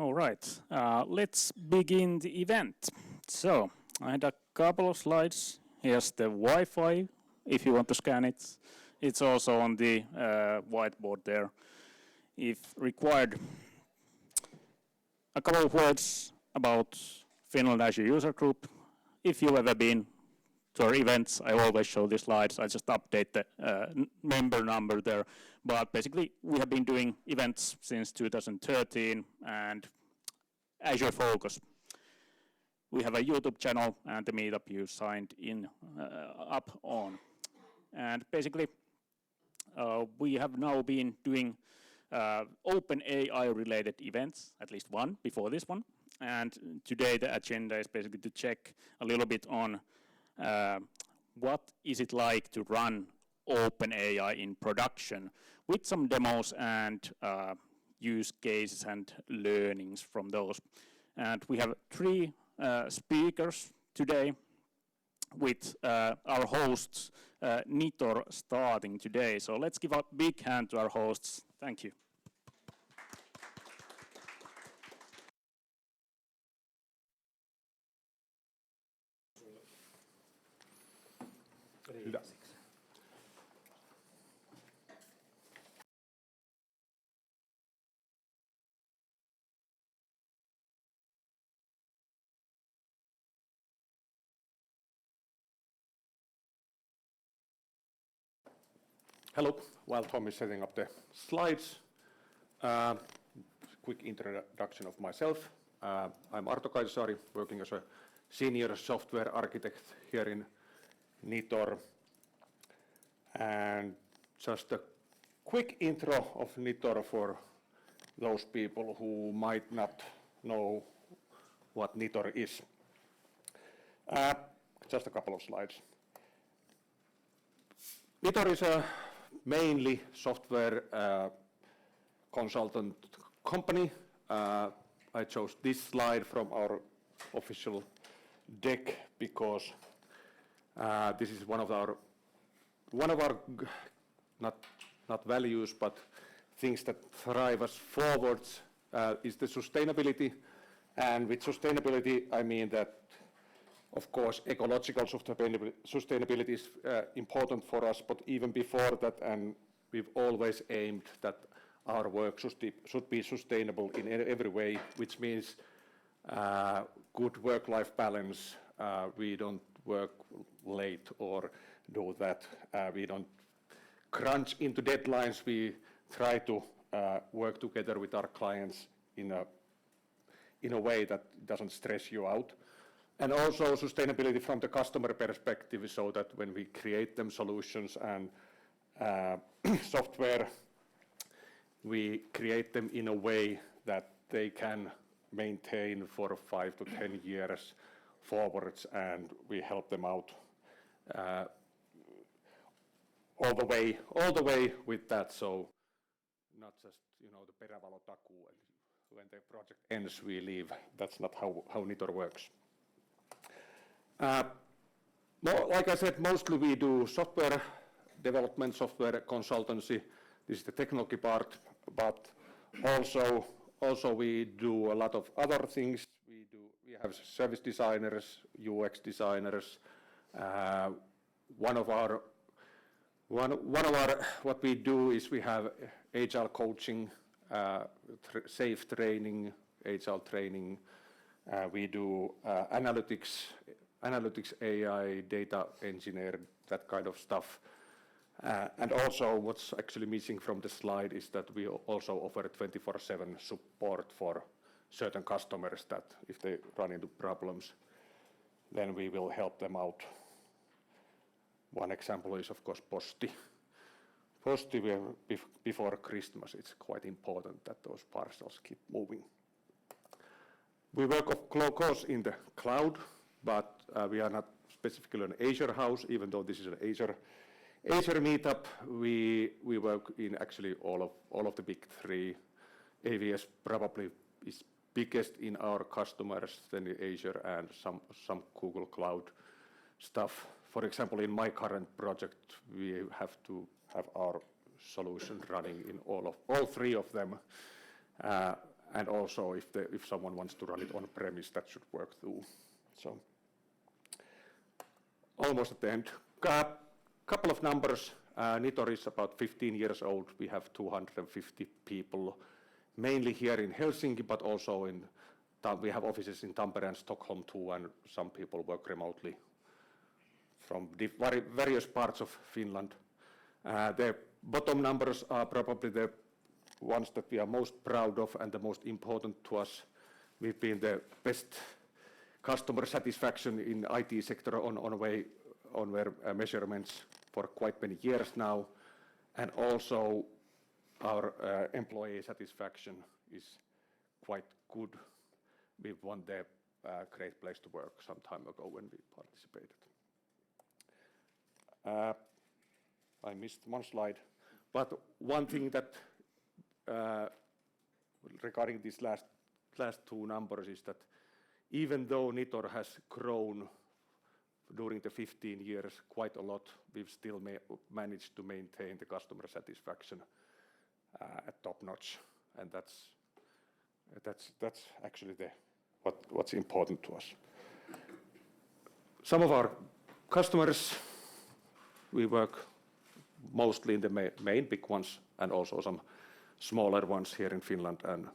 All right, let's begin the event. So, I had a couple of slides. Here's the Wi-Fi, if you want to scan it. It's also on the whiteboard there, if required. A couple of words about Finland Azure User Group. If you've ever been to our events, I always show these slides. I just update the member number there. But basically, we have been doing events since 2013 and Azure focus. We have a YouTube channel and the Meetup you signed in up on. And basically, we have now been doing OpenAI related events, at least one before this one. And today the agenda is basically to check a little bit on what is it like to run OpenAI in production with some demos and use cases and learnings from those. And we have three speakers today with our hosts, Nitor, starting today. So let's give a big hand to our hosts. Thank you. Hello, while Tom is setting up the slides, quick introduction of myself. I'm Arto Kaisaari, working as a senior software architect here in Nitor. And just a quick intro of Nitor for those people who might not know what Nitor is. Just a couple of slides. Nitor is a mainly software consultant company. I chose this slide from our official deck because this is one of our not values, but things that drive us forwards is the sustainability. And with sustainability, I mean that, of course, ecological sustainability is important for us, but even before that, and we've always aimed that our work should be sustainable in every way, which means good work-life balance. We don't work late or do that. We don't crunch into deadlines. We try to work together with our clients in a way that doesn't stress you out. And also sustainability from the customer perspective, so that when we create them solutions and software, we create them in a way that they can maintain for 5 to 10 years forwards, and we help them out all the way with that. So not just the perävalotakuu, and when the project ends, we leave. That's not how Nitor works. Like I said, mostly we do software development, software consultancy. This is the technology part, but also we do a lot of other things. We have service designers, UX designers. One of our what we do is we have agile coaching, safe training, agile training. We do analytics, AI, data engineer, that kind of stuff. And also what's actually missing from the slide is that we also offer 24/7 support for certain customers that if they run into problems, then we will help them out. One example is, of course, Posti. Before Christmas, it's quite important that those parcels keep moving. We work, of course, in the cloud, but we are not specifically an Azure house, even though this is an Azure meetup. We work in actually all of the big three. AWS probably is biggest in our customers, then Azure and some Google Cloud stuff. For example, in my current project, we have to have our solution running in all three of them. And also, if someone wants to run it on premise, that should work too. So, almost at the end. Couple of numbers. Nitor is about 15 years old. We have 250 people, mainly here in Helsinki, but also we have offices in Tampere and Stockholm too, and some people work remotely from various parts of Finland. The bottom numbers are probably the ones that we are most proud of and the most important to us. We've been the best customer satisfaction in IT sector on measurements for quite many years now, and also our employee satisfaction is quite good. We won the Great Place to Work some time ago when we participated. I missed one slide, but one thing that regarding these last two numbers is that even though Nitor has grown during the 15 years quite a lot, we've still managed to maintain the customer satisfaction at top notch, and that's actually what's important to us. Some of our customers, we work mostly in the main big ones, and also some smaller ones here in Finland and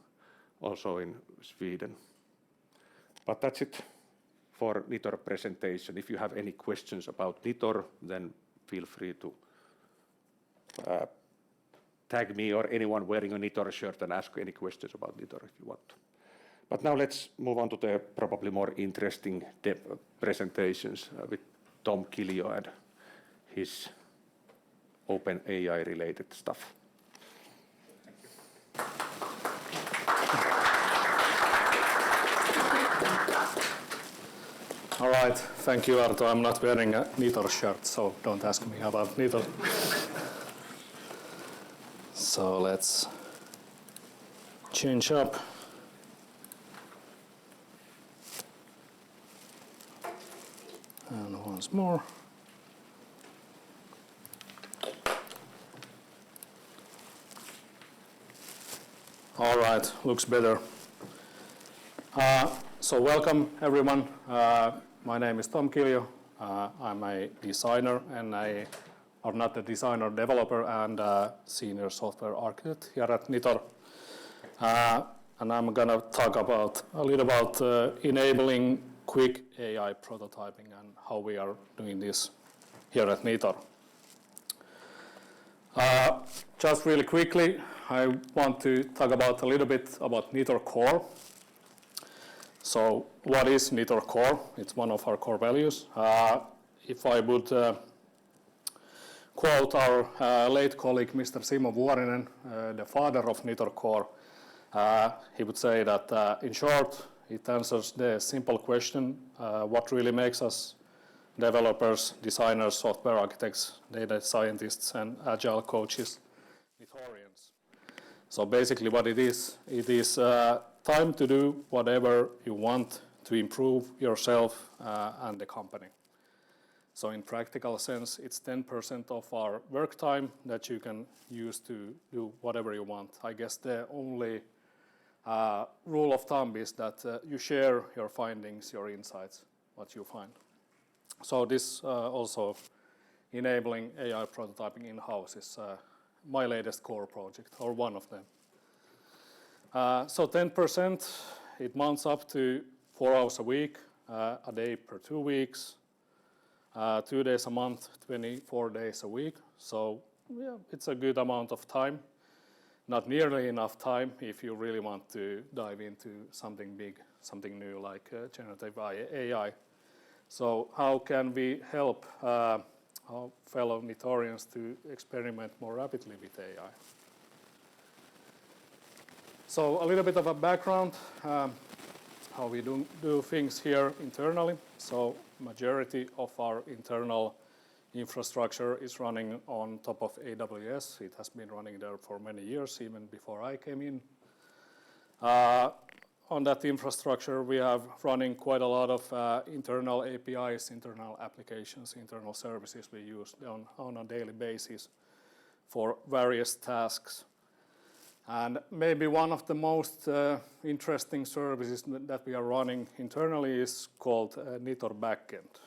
also in Sweden. But that's it for Nitor presentation. If you have any questions about Nitor, then feel free to tag me or anyone wearing a Nitor shirt and ask any questions about Nitor if you want to. But now let's move on to the probably more interesting presentations with Tom Kiljo and his OpenAI related stuff. All right, thank you, Arto. I'm not wearing a Nitor shirt, so don't ask me about Nitor. So let's change up. And once more. All right, looks better. So welcome everyone. My name is Tom Kiljo. I'm a designer or not a designer, developer and senior software architect here at Nitor. And I'm gonna talk a little about enabling quick AI prototyping and how we are doing this here at Nitor. Just really quickly, I want to talk a little bit about Nitor Core. So what is Nitor Core? It's one of our core values. If I would quote our late colleague, Mr. Simo Vuorinen, the father of Nitor Core, he would say that in short, it answers the simple question, what really makes us developers, designers, software architects, data scientists, and agile coaches, Nitorians. So basically what it is time to do whatever you want to improve yourself and the company. So in practical sense, it's 10% of our work time that you can use to do whatever you want. I guess the only rule of thumb is that you share your findings, your insights, what you find. So this also enabling AI prototyping in-house is my latest core project, or one of them. So 10%, it mounts up to 4 hours a week, a day per 2 weeks, 2 days a month, 24 days a week. So yeah, it's a good amount of time. Not nearly enough time if you really want to dive into something big, something new like generative AI. So how can we help our fellow Nitorians to experiment more rapidly with AI? So a little bit of a background, how we do things here internally. So majority of our internal infrastructure is running on top of AWS. It has been running there for many years, even before I came in. On that infrastructure, we have running quite a lot of internal APIs, internal applications, internal services we use on a daily basis for various tasks. And maybe one of the most interesting services that we are running internally is called Nitor Backend.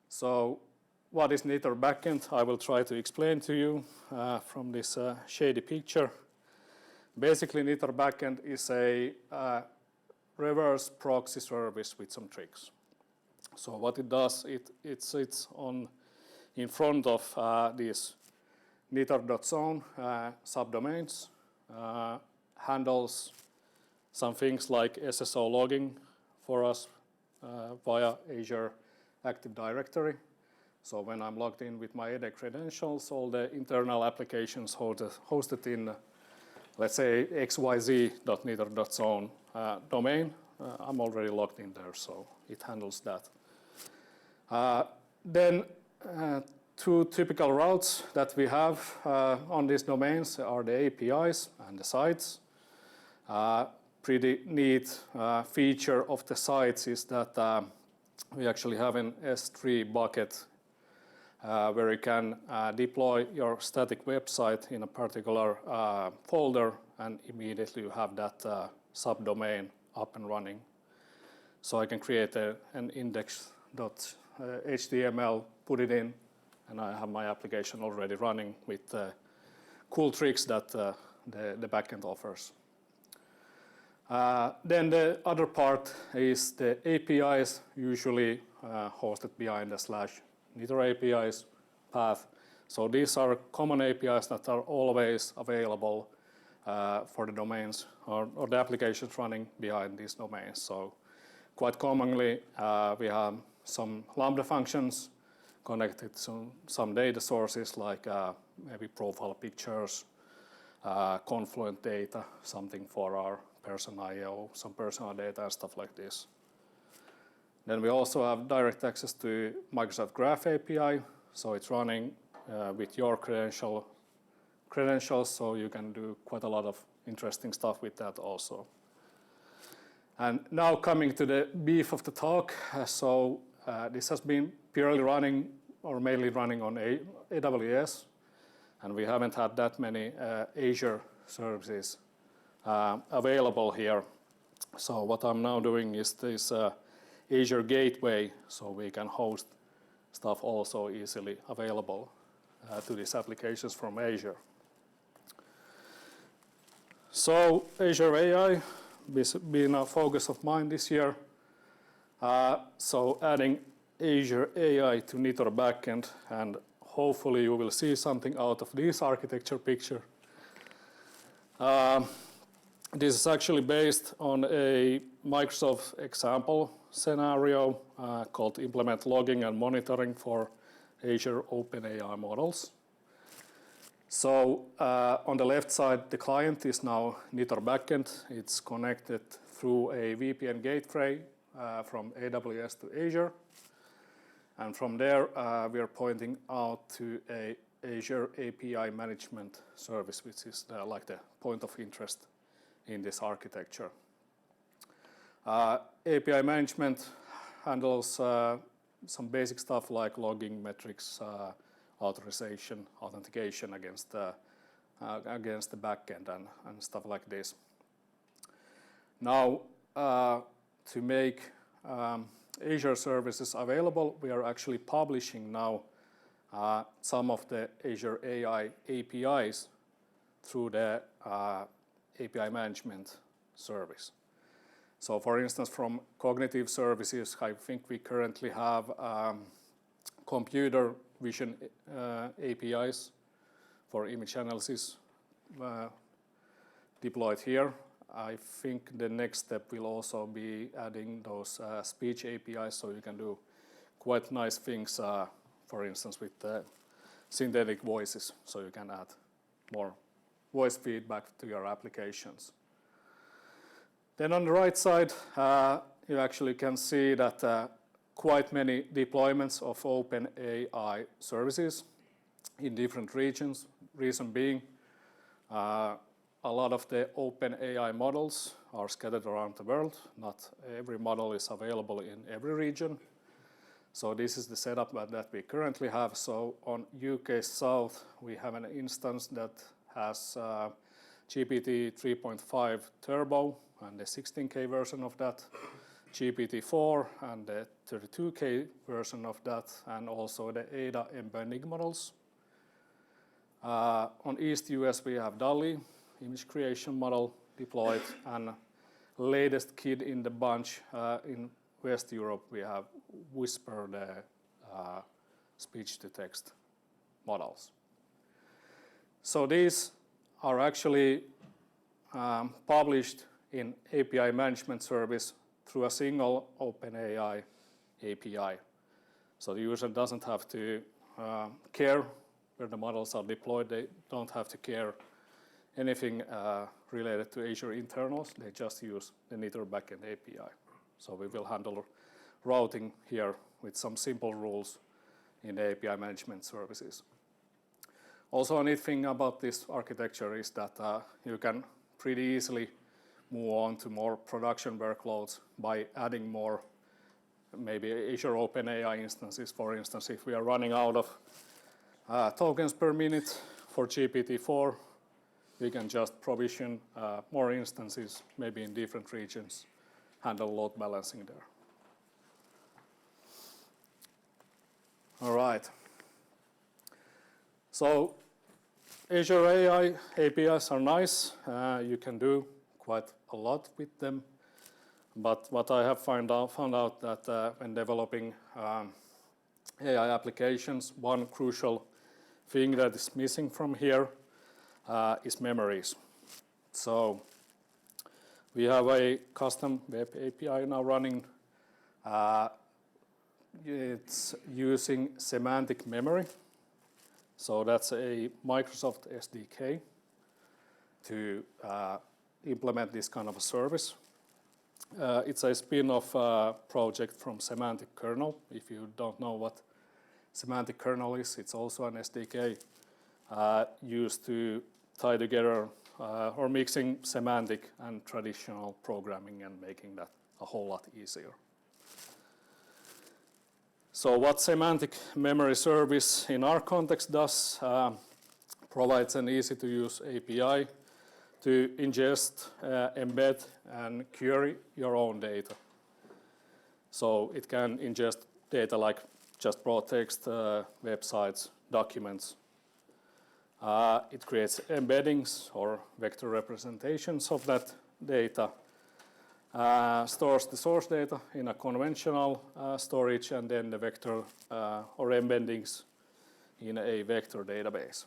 So what is Nitor Backend? I will try to explain to you from this shady picture. Basically, Nitor Backend is a reverse proxy service with some tricks. So what it does, it sits in front of these Nitor.zone subdomains, handles some things like SSO logging for us via Azure Active Directory. So when I'm logged in with my EDE credentials, all the internal applications hosted in, let's say, xyz.nitor.zone domain, I'm already logged in there, so it handles that. Then two typical routes that we have on these domains are the APIs and the sites. Pretty neat feature of the sites is that we actually have an S3 bucket where you can deploy your static website in a particular folder, and immediately you have that subdomain up and running. So I can create an index.html, put it in, and I have my application already running with cool tricks that the backend offers. Then the other part is the APIs, usually hosted behind the /Nitor APIs path. So these are common APIs that are always available for the domains or the applications running behind these domains. So quite commonly, we have some Lambda functions connected to some data sources like maybe profile pictures, Confluent data, something for our person.io, some personal data and stuff like this. Then we also have direct access to Microsoft Graph API, so it's running with your credentials, so you can do quite a lot of interesting stuff with that also. And now coming to the beef of the talk, this has been purely running or mainly running on AWS, and we haven't had that many Azure services available here. So what I'm now doing is this Azure Gateway, so we can host stuff also easily available to these applications from Azure. So Azure AI has been a focus of mine this year. So adding Azure AI to Nitor Backend, and hopefully you will see something out of this architecture picture. This is actually based on a Microsoft example scenario called Implement Logging and Monitoring for Azure OpenAI Models. So on the left side, the client is now Nitor Backend. It's connected through a VPN gateway from AWS to Azure. And from there, we are pointing out to a Azure API management service, which is like the point of interest in this architecture. API management handles some basic stuff like logging, metrics, authorization, authentication against the backend and stuff like this. Now, to make Azure services available, we are actually publishing now some of the Azure AI APIs through the API management service. So for instance, from cognitive services, I think we currently have computer vision APIs for image analysis deployed here. I think the next step will also be adding those speech APIs, so you can do quite nice things, for instance, with synthetic voices, so you can add more voice feedback to your applications. Then on the right side, you actually can see that quite many deployments of OpenAI services in different regions. Reason being, a lot of the OpenAI models are scattered around the world. Not every model is available in every region. So this is the setup that we currently have. So on UK South, we have an instance that has GPT 3.5 Turbo and the 16K version of that, GPT-4 and the 32K version of that, and also the ADA embedding models. On East US we have DALL-E, image creation model deployed, and latest kid in the bunch in West Europe we have Whisper, the speech-to-text models. So these are actually published in API management service through a single OpenAI API. So the user doesn't have to care where the models are deployed. They don't have to care anything related to Azure internals. They just use the Nitor backend API. So we will handle routing here with some simple rules in the API management services. Also, a neat thing about this architecture is that you can pretty easily move on to more production workloads by adding more maybe Azure OpenAI instances. For instance, if we are running out of tokens per minute for GPT-4, we can just provision more instances, maybe in different regions, handle load balancing there. All right. So Azure AI APIs are nice. You can do quite a lot with them. But what I have found out that when developing AI applications, one crucial thing that is missing from here is memories. So we have a custom web API now running. It's using semantic memory. So that's a Microsoft SDK to implement this kind of a service. It's a spin-off project from Semantic Kernel. If you don't know what Semantic Kernel is, it's also an SDK used to tie together or mixing semantic and traditional programming and making that a whole lot easier. So what semantic memory service in our context does, provides an easy-to-use API to ingest, embed, and query your own data. So it can ingest data like just raw text, websites, documents. It creates embeddings or vector representations of that data, stores the source data in a conventional storage, and then the vector or embeddings in a vector database.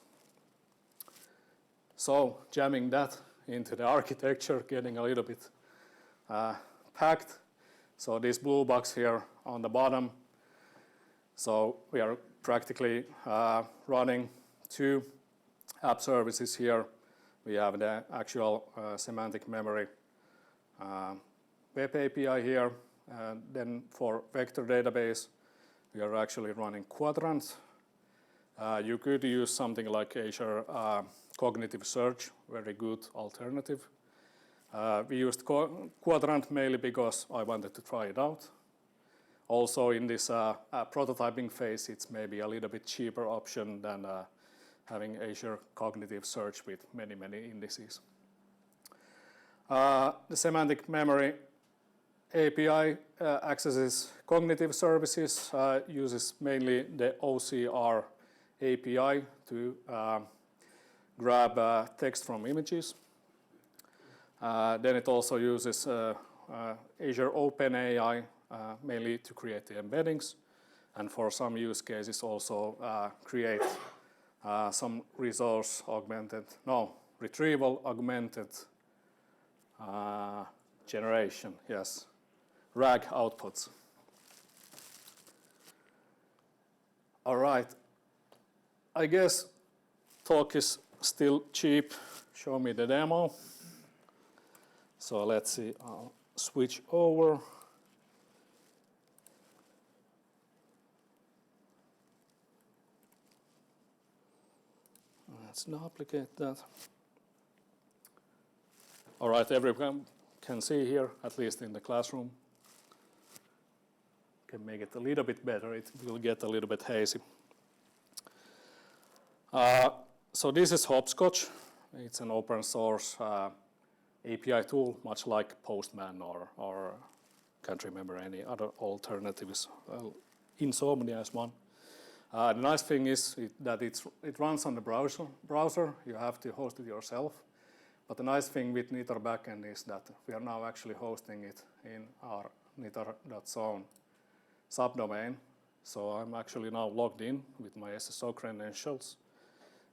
So jamming that into the architecture, getting a little bit packed. So this blue box here on the bottom. So we are practically running two app services here. We have the actual semantic memory web API here. And then for vector database, we are actually running Quadrant. You could use something like Azure Cognitive Search, very good alternative. We used Quadrant mainly because I wanted to try it out. Also in this prototyping phase, it's maybe a little bit cheaper option than having Azure Cognitive Search with many, many indices. The semantic memory API accesses cognitive services, uses mainly the OCR API to grab text from images. Then it also uses Azure OpenAI mainly to create the embeddings, and for some use cases also create some retrieval augmented generation, yes, RAG outputs. All right, I guess talk is still cheap. Show me the demo. So let's see, I'll switch over. Let's duplicate that. All right, everyone can see here, at least in the classroom. Can make it a little bit better. It will get a little bit hazy. So this is hopscotch. It's an open source API tool, much like Postman or can't remember any other alternatives. Well, Insomnia is one. The nice thing is that it runs on the browser. You have to host it yourself. But the nice thing with Nitor backend is that we are now actually hosting it in our nitor.zone subdomain. So I'm actually now logged in with my SSO credentials,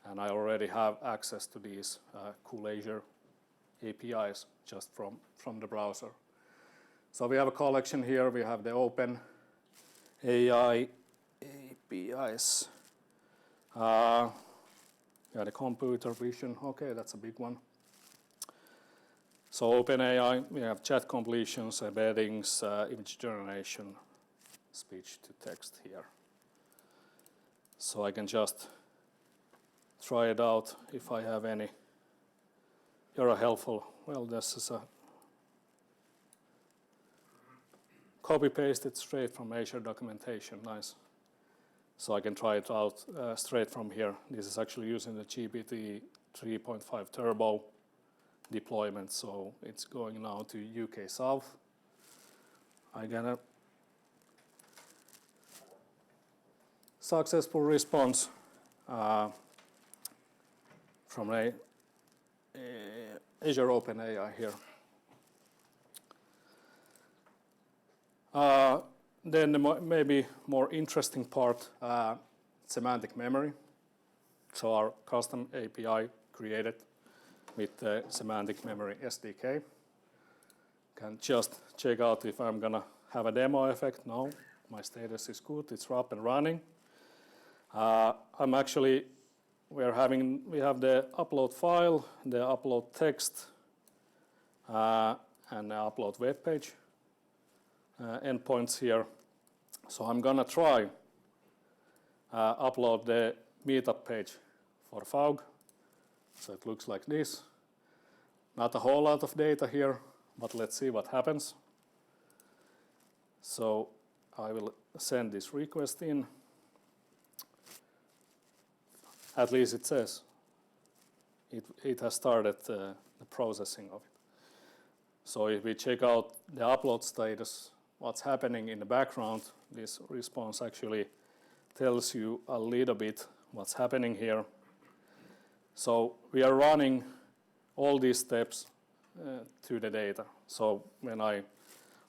and I already have access to these cool Azure APIs just from the browser. So we have a collection here. We have the OpenAI APIs. Yeah, the computer vision. Okay, that's a big one. So OpenAI, we have chat completions, embeddings, image generation, speech to text here. So I can just try it out if I have any. You're helpful. Well, this is a copy-pasted straight from Azure documentation. Nice. So I can try it out straight from here. This is actually using the GPT 3.5 Turbo deployment, so it's going now to UK South. I get a successful response from Azure OpenAI here. Then the maybe more interesting part, semantic memory. So our custom API created with the semantic memory SDK. Can just check out if I'm gonna have a demo effect. No, my status is good, it's up and running. We have the upload file, the upload text, and the upload web page endpoints here. So I'm gonna try upload the Meetup page for FAUG. So it looks like this. Not a whole lot of data here, but let's see what happens. So I will send this request in. At least it says it has started the processing of it. So if we check out the upload status, what's happening in the background, this response actually tells you a little bit what's happening here. So we are running all these steps to the data. So when I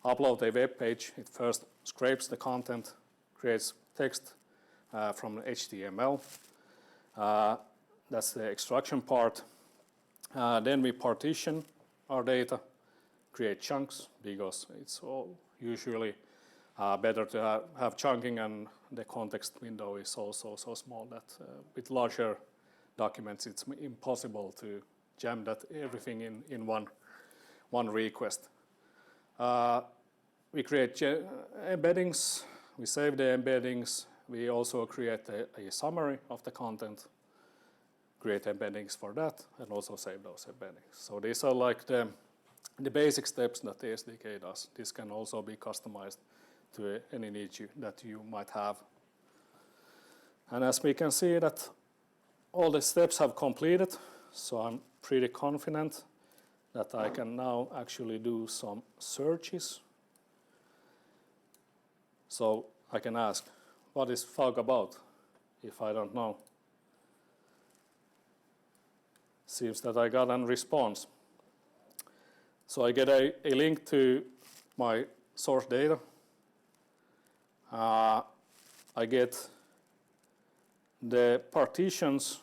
upload a web page, it first scrapes the content, creates text from HTML. That's the extraction part. Then we partition our data, create chunks, because it's all usually better to have chunking, and the context window is also so small that with larger documents it's impossible to jam that everything in one request. We create embeddings, we save the embeddings, we also create a summary of the content, create embeddings for that, and also save those embeddings. So these are like the basic steps that the SDK does. This can also be customized to any need that you might have. And as we can see that all the steps have completed, so I'm pretty confident that I can now actually do some searches. So I can ask, what is FAUG about, if I don't know? Seems that I got a response. So I get a link to my source data. I get the partitions.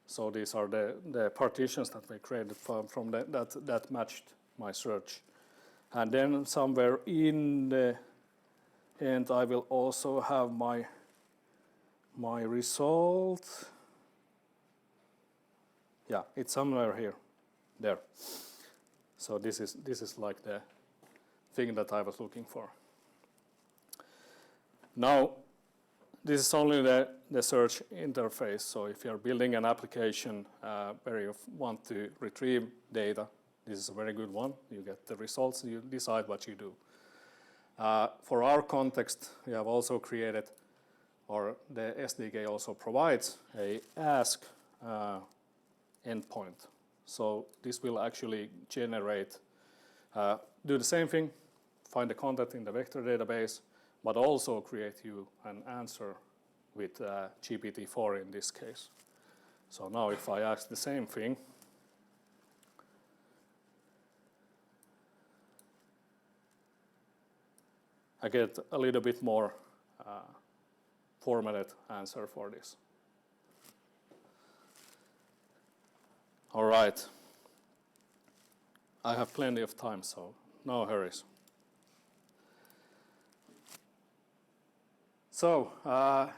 So these are the partitions that we created from that matched my search. And then somewhere in the end, I will also have my result. Yeah, it's somewhere here, there. So this is like the thing that I was looking for. Now, this is only the search interface. So if you're building an application where you want to retrieve data, this is a very good one. You get the results, you decide what you do. For our context, we have also created, or the SDK also provides a ask endpoint. So this will actually generate, do the same thing, find the content in the vector database, but also create you an answer with GPT-4 in this case. So now if I ask the same thing, I get a little bit more formatted answer for this. All right. I have plenty of time, so no hurries. So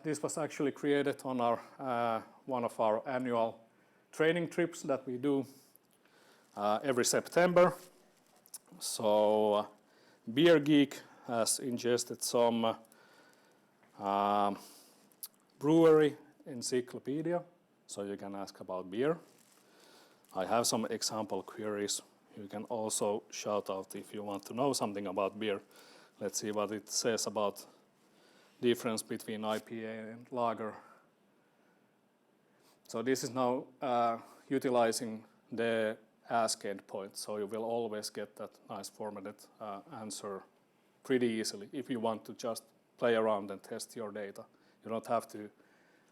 this was actually created on our one of our annual training trips that we do every September. So Beer Geek has ingested some brewery encyclopedia, so you can ask about beer. I have some example queries. You can also shout out if you want to know something about beer. Let's see what it says about difference between IPA and lager. So this is now utilizing the ask endpoint, so you will always get that nice formatted answer pretty easily if you want to just play around and test your data. You don't have to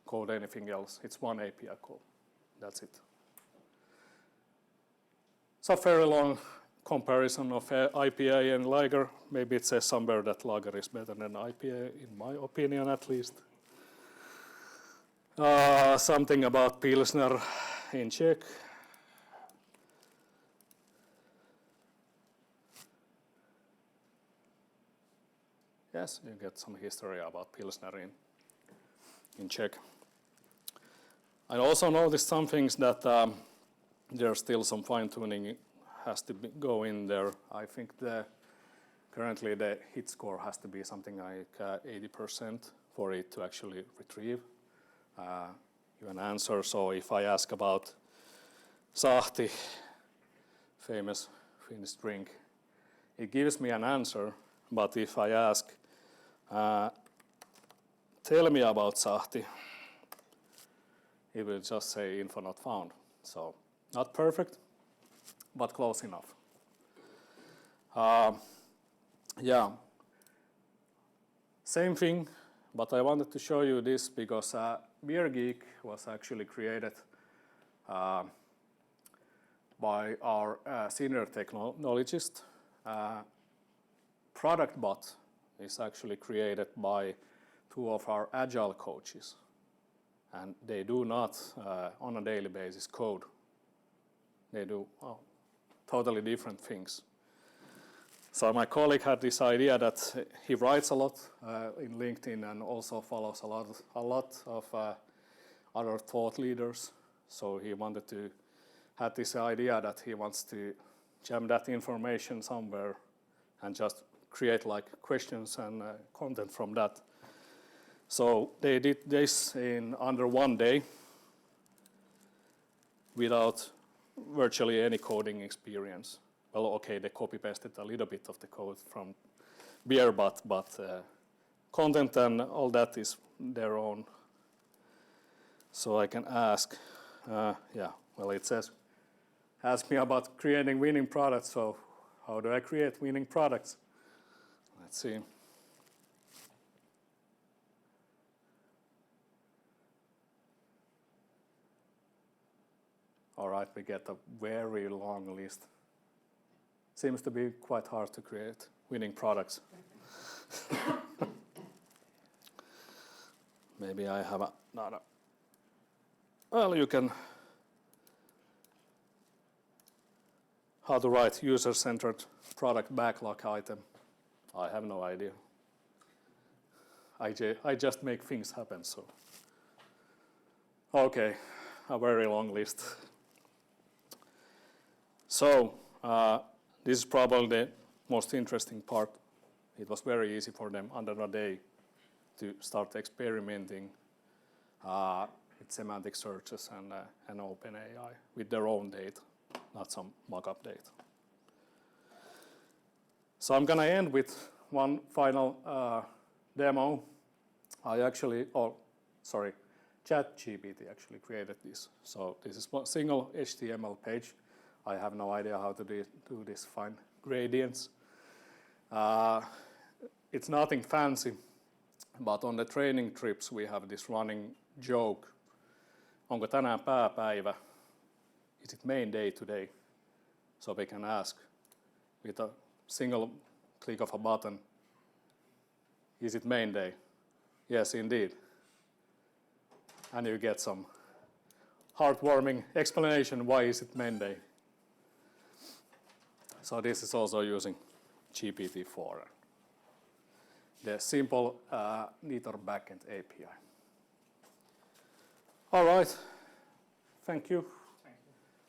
code anything else. It's one API call. That's it. So very long comparison of IPA and lager. Maybe it says somewhere that lager is better than IPA, in my opinion at least. Something about Pilsner in Czech. Yes, you get some history about Pilsner in Czech. I also noticed some things that there's still some fine-tuning has to go in there. I think currently the hit score has to be something like 80% for it to actually retrieve you an answer. So if I ask about Sahti, famous Finnish drink, it gives me an answer. But if I ask, tell me about Sahti, it will just say info not found. So not perfect, but close enough. Yeah, same thing, but I wanted to show you this because Beer Geek was actually created by our senior technologist. Product Bot is actually created by two of our agile coaches, and they do not on a daily basis code. They do totally different things. So my colleague had this idea that he writes a lot in LinkedIn and also follows a lot of other thought leaders. So he had this idea that he wants to jam that information somewhere and just create like questions and content from that. So they did this in under 1 day without virtually any coding experience. Well, okay, they copy-pasted a little bit of the code from Beer, but content and all that is their own. So I can ask, it says, ask me about creating winning products. So how do I create winning products? Let's see. All right, we get a very long list. Seems to be quite hard to create winning products. Maybe I have another. Well, you can. How to write user-centered product backlog item. I have no idea. I just make things happen, so. Okay, a very long list. So, this is probably the most interesting part. It was very easy for them under a day to start experimenting with semantic searches and OpenAI with their own data, not some mock-up data. So I'm going to end with one final demo. ChatGPT actually created this. So this is one single HTML page. I have no idea how to do this fine gradients. It's nothing fancy, but on the training trips we have this running joke. Onko tänään pääpäivä? Is it main day today? So we can ask with a single click of a button, is it main day? Yes, indeed. And you get some heartwarming explanation why is it main day. So this is also using GPT-4, the simple Nitor backend API. All right, thank you.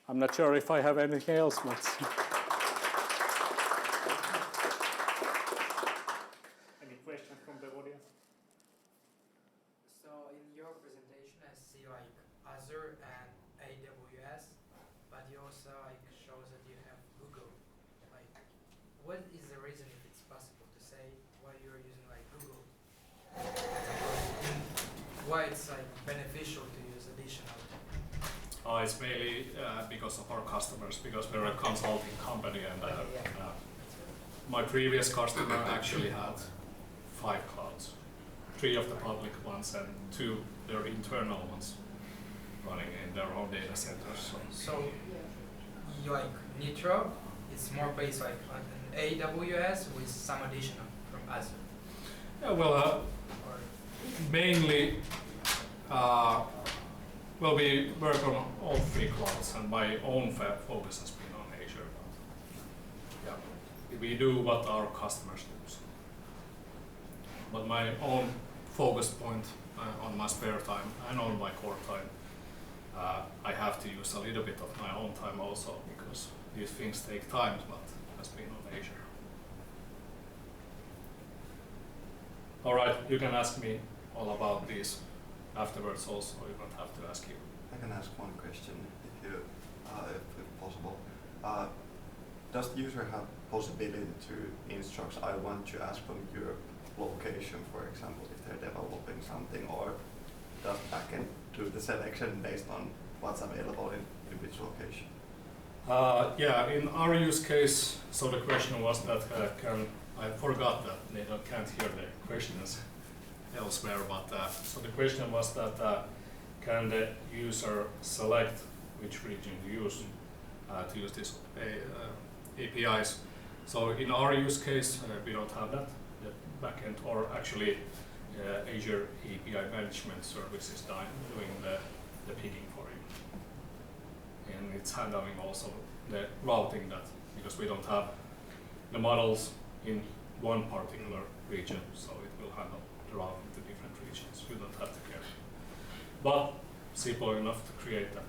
I'm not sure if I have anything else, but Any questions from the audience? So in your presentation, I see like Azure and AWS, but you also like shows that you have Google. Like, what is the reason, if it's possible to say, why you're using like Google? Why it's like beneficial to use additional? it's mainly because of our customers, because we're a consulting company, and my previous customer actually had 5 clouds, 3 of the public ones and 2 their internal ones running in their own data centers. So you like Nitor, it's more based like on an AWS with some additional from Azure. Yeah, well, Or mainly, well, we work on all 3 clouds, and my own focus has been on Azure. Yeah, we do what our customers do. But my own focus point on my spare time and on my core time, I have to use a little bit of my own time also, because these things take time, but has been on Azure. All right, you can ask me all about these afterwards also. You don't have to ask you. I can ask one question, if possible. Does the user have possibility to instruct, I want to ask from your location, for example, if they're developing something, or does backend do the selection based on what's available in which location? Yeah, in our use case, so the question was that I forgot that they can't hear the questions elsewhere, but so the question was that can the user select which region to use these APIs? So in our use case, we don't have that. The backend, or actually Azure API management service is doing the picking for you. And it's handling also the routing, that because we don't have the models in one particular region, so it will handle the routing to different regions. You don't have to care. But simple enough to create that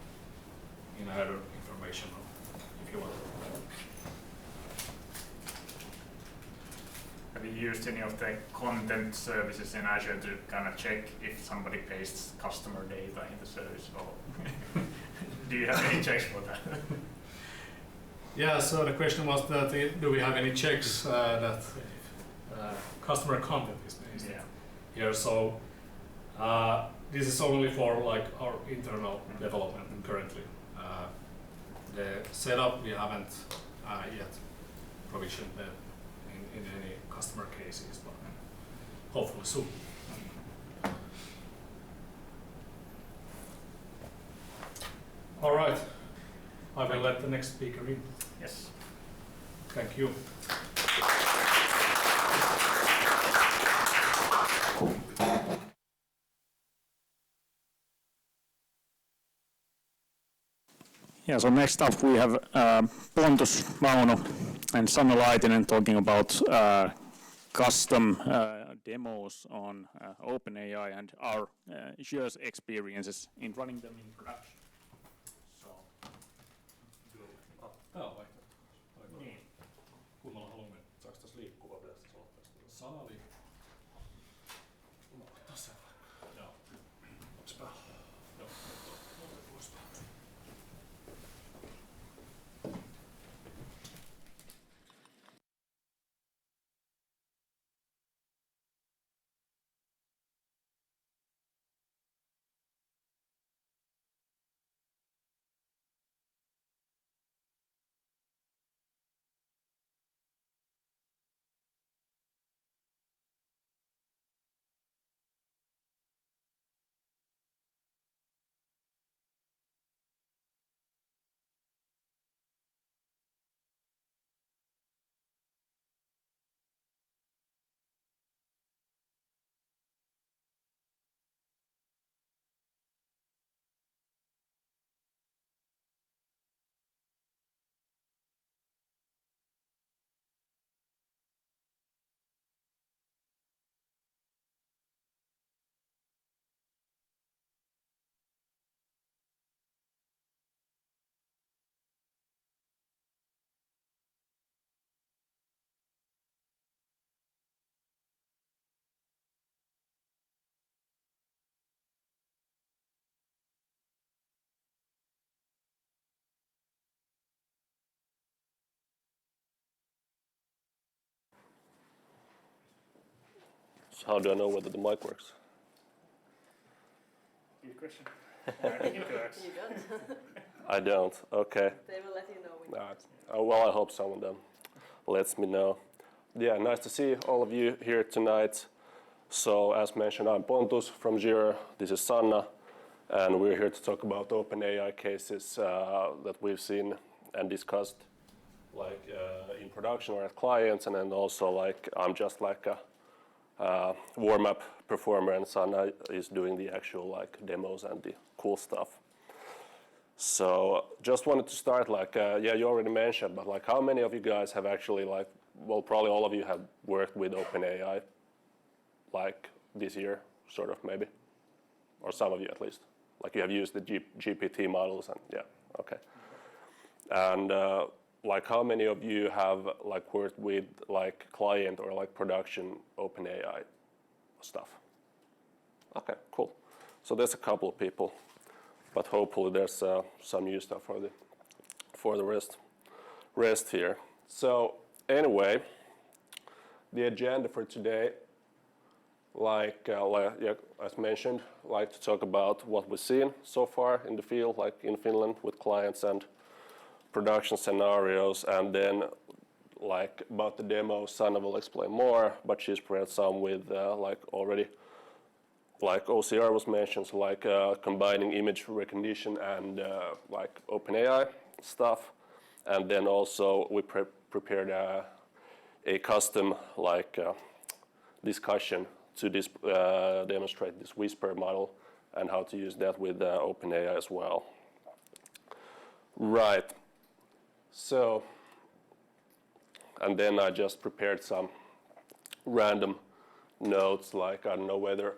in a header information if you want. Have you used any of the content services in Azure to kind of check if somebody pastes customer data in the service, or do you have any checks for that? Yeah, so the question was that do we have any checks that customer content is based here? So this is only for like our internal development currently. The setup we haven't yet provisioned in any customer cases, but hopefully soon. All right, I will let the next speaker in. Yes. Thank you. Yeah, so next up we have Pontus Mauno and Sanna Laitinen talking about custom demos on OpenAI and our Azure's experiences in running them in production. So, Niin. Kunnolla haluamme, saaks tässä liikkuvaa, pitäisi olla tästä saali. Tässä. Joo. Onks päällä? how do I know whether the mic works? Good question. You don't. I don't. Okay. They will let you know. When All right. Well, I hope someone then lets me know. Yeah, nice to see all of you here tonight. So, as mentioned, I'm Pontus from Zure. This is Sanna, and we're here to talk about OpenAI cases that we've seen and discussed, like in production or at clients, and then also like I'm just like a warm-up performer, and Sanna is doing the actual like demos and the cool stuff. So just wanted to start like, yeah, you already mentioned, but like how many of you guys have actually like, well, probably all of you have worked with OpenAI like this year, sort of maybe, or some of you at least. Like you have used the GPT models and yeah, okay. And like how many of you have like worked with like client or like production OpenAI stuff? Okay, cool. So there's a couple of people, but hopefully there's some new stuff for the rest here. So anyway, the agenda for today, like yeah, as mentioned, like to talk about what we've seen so far in the field, like in Finland with clients and production scenarios, and then like about the demo, Sanna will explain more, but she's prepared some with like already, like OCR was mentioned, so like combining image recognition and like OpenAI stuff, and then also we prepared a custom like discussion to demonstrate this Whisper model and how to use that with OpenAI as well. Right. So, and then I just prepared some random notes, like I don't know whether,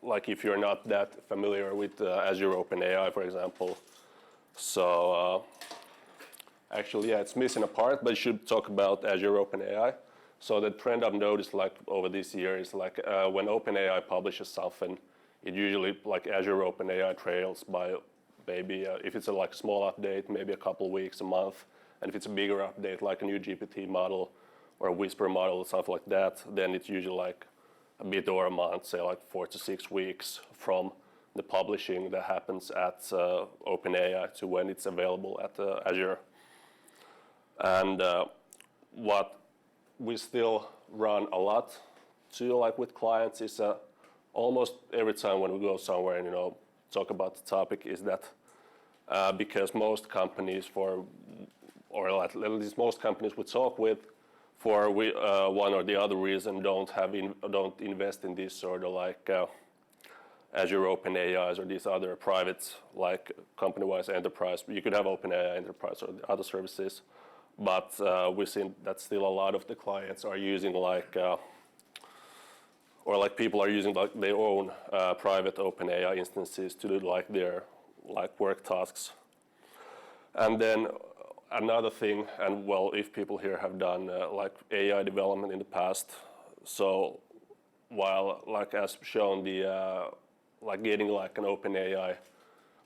like if you're not that familiar with Azure OpenAI, for example. So actually, yeah, it's missing a part, but you should talk about Azure OpenAI. So the trend I've noticed like over this year is like when OpenAI publishes something, it usually like Azure OpenAI trails by maybe if it's a like small update, maybe a couple of weeks, a month, and if it's a bigger update like a new GPT model or a Whisper model or something like that, then it's usually like a bit over a month, say like 4 to 6 weeks from the publishing that happens at OpenAI to when it's available at Azure. And what we still run a lot to like with clients is almost every time when we go somewhere and talk about the topic is that because most companies or at least most companies we talk with for one or the other reason don't invest in this sort of like Azure OpenAIs or these other private like company-wise enterprise. You could have OpenAI enterprise or the other services, but we've seen that still a lot of the clients are using like or like people are using like their own private OpenAI instances to do like their like work tasks. And then another thing, and well, if people here have done like AI development in the past, so while like as shown the like getting like an OpenAI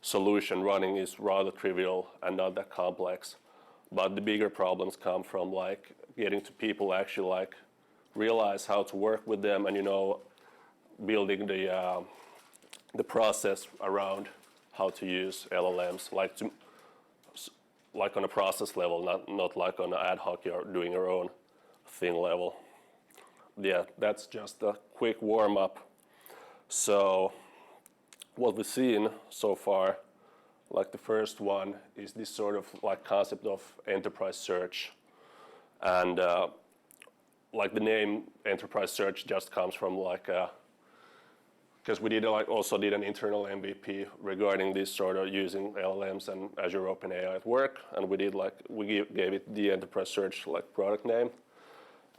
solution running is rather trivial and not that complex, but the bigger problems come from like getting to people actually like realize how to work with them and building the process around how to use LLMs like on a process level, not like on an ad hoc you're doing your own thing level. Yeah, that's just a quick warm up. So what we've seen so far, like the first one is this sort of like concept of enterprise search, and like the name enterprise search just comes from like because we also did an internal MVP regarding this sort of using LLMs and Azure OpenAI at work, and we gave it the enterprise search like product name,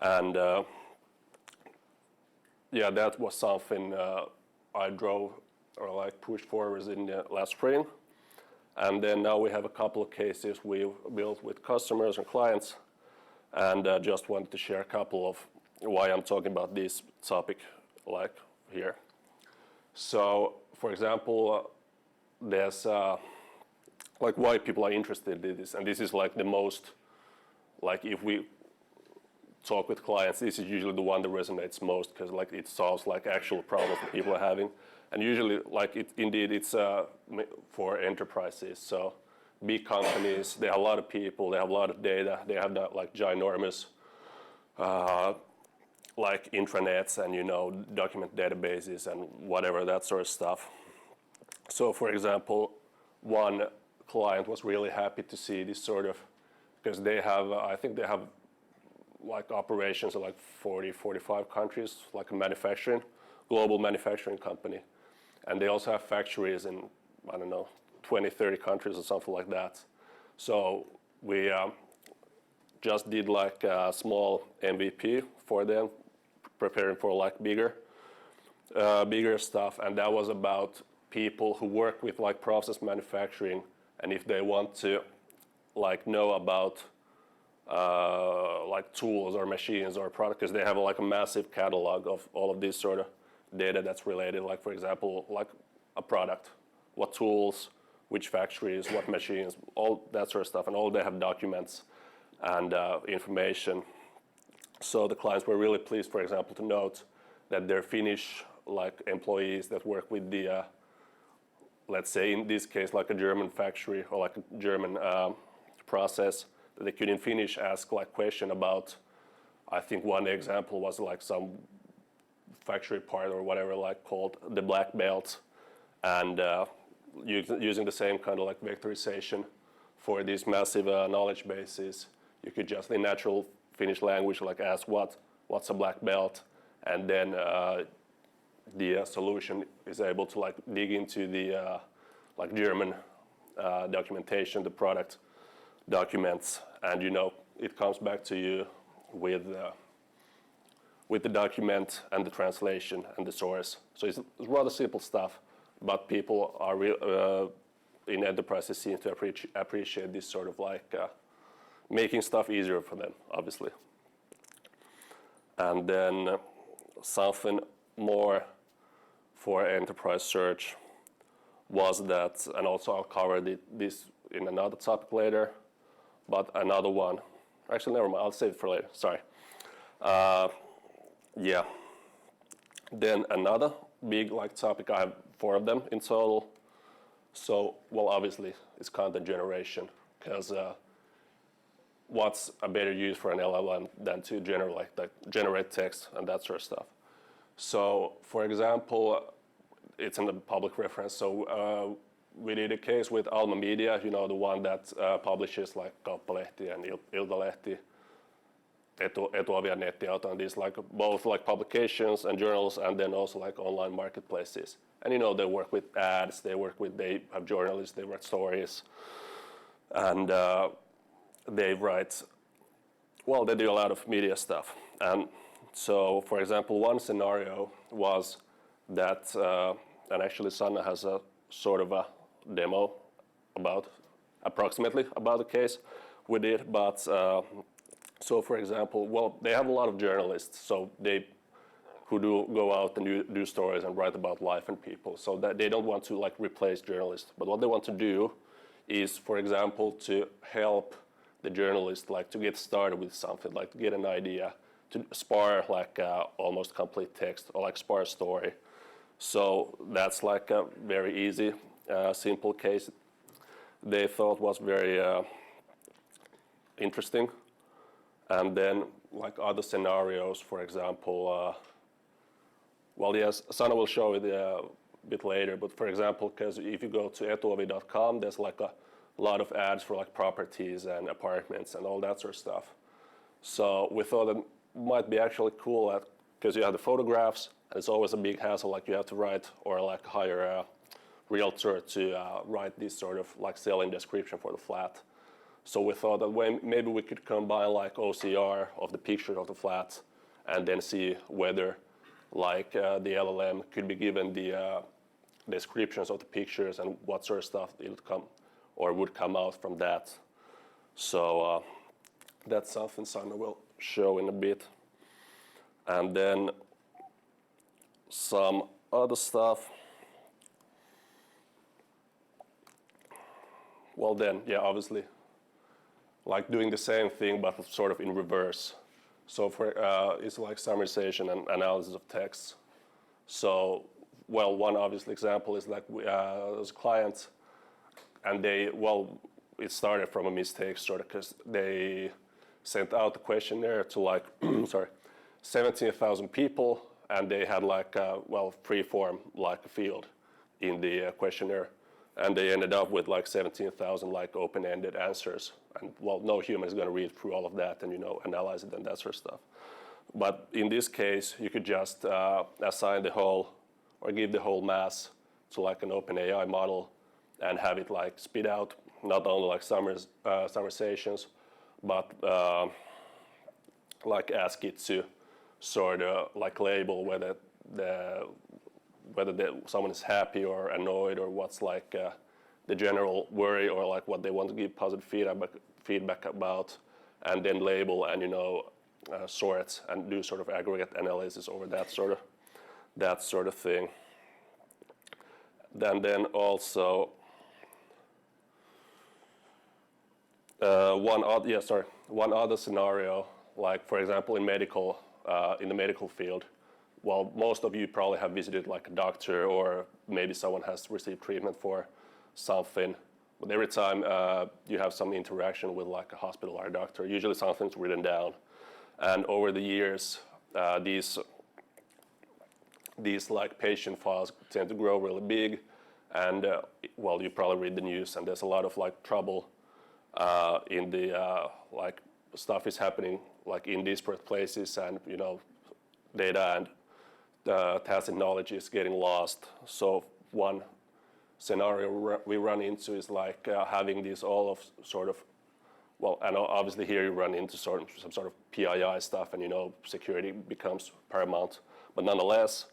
and yeah, that was something I drove or like pushed forward in the last spring, and then now we have a couple of cases we built with customers and clients, and just wanted to share a couple of why I'm talking about this topic like here. So, for example, there's like why people are interested in this, and this is like the most, like if we talk with clients, this is usually the one that resonates most because like it solves like actual problems that people are having. And usually like it's for enterprises. So big companies, they have a lot of people, they have a lot of data, they have that like ginormous like intranets and document databases and whatever, that sort of stuff. So for example, one client was really happy to see this sort of, because they have, I think they have like operations in like 40, 45 countries, like a global manufacturing company. And they also have factories in, I don't know, 20, 30 countries or something like that. So we just did like a small MVP for them, preparing for like bigger stuff. And that was about people who work with like process manufacturing, and if they want to like know about like tools or machines or products, because they have like a massive catalog of all of this sort of data that's related, like for example, like a product, what tools, which factories, what machines, all that sort of stuff, and all they have documents and information. So the clients were really pleased, for example, to note that their Finnish like employees that work with the, let's say in this case, like a German factory or like a German process, that they could in Finnish ask like question about, I think one example was like some factory part or whatever, like called the black belt, and using the same kind of like vectorization for these massive knowledge bases, you could just in natural Finnish language like ask what's a black belt, and then the solution is able to like dig into the like German documentation, the product documents, and it comes back to you with the document and the translation and the source. So it's rather simple stuff, but people are in enterprises seem to appreciate this sort of like making stuff easier for them, obviously. And then something more for enterprise search was that, and also I'll cover this in another topic later, but another one, actually never mind, I'll save it for later, sorry. Yeah. Then another big like topic, I have 4 of them in total. So, well, obviously it's content generation, because what's a better use for an LLM than to generate text and that sort of stuff. So, for example, it's in the public reference. So we did a case with Alma Media, the one that publishes like Kauppalehti and Iltalehti, Etuovi and Nettiauto, and these like both like publications and journals, and then also like online marketplaces. And they work with ads, they have journalists, they write stories, and they do a lot of media stuff. And so, for example, one scenario was that, and actually Sanna has a sort of a demo approximately about the case we did, but so for example, they have a lot of journalists, who do go out and do stories and write about life and people, so that they don't want to like replace journalists, but what they want to do is, for example, to help the journalist like to get started with something, like to get an idea, to spar like almost complete text or like spar a story. So that's like a very easy, simple case they thought was very interesting. And then like other scenarios, for example, yes, Sanna will show it a bit later, but for example, because if you go to etuovi.com, there's like a lot of ads for like properties and apartments and all that sort of stuff. So we thought it might be actually cool because you have the photographs, and it's always a big hassle, like you have to write or like hire a realtor to write this sort of like selling description for the flat. So we thought that maybe we could combine like OCR of the picture of the flat, and then see whether like the LLM could be given the descriptions of the pictures and what sort of stuff would come out from that. So that's something Sanna will show in a bit. And then some other stuff. Well then, yeah, obviously, like doing the same thing but sort of in reverse. So it's like summarization and analysis of text. So, well, one obvious example is like there's a client, and it started from a mistake sort of because they sent out the questionnaire to like 17,000 people, and they had like free form like a field in the questionnaire, and they ended up with like 17,000 like open-ended answers, and well, no human is going to read through all of that and analyze it and that sort of stuff. But in this case, you could just assign the whole or give the whole mass to like an OpenAI model and have it like spit out not only like summarizations, but like ask it to sort of like label whether someone is happy or annoyed or what's like the general worry or like what they want to give positive feedback about, and then label and sort and do sort of aggregate analysis over that sort of thing. Then also one other scenario, like for example in the medical field. Well, most of you probably have visited like a doctor, or maybe someone has received treatment for something. But every time you have some interaction with like a hospital or a doctor, usually something's written down. And over the years, these like patient files tend to grow really big. And you probably read the news, and there's a lot of like trouble in the like stuff is happening like in disparate places, and data and tacit knowledge is getting lost. So one scenario we run into is like having these all of sort of, and obviously here you run into some sort of PII stuff, and security becomes paramount. But nonetheless,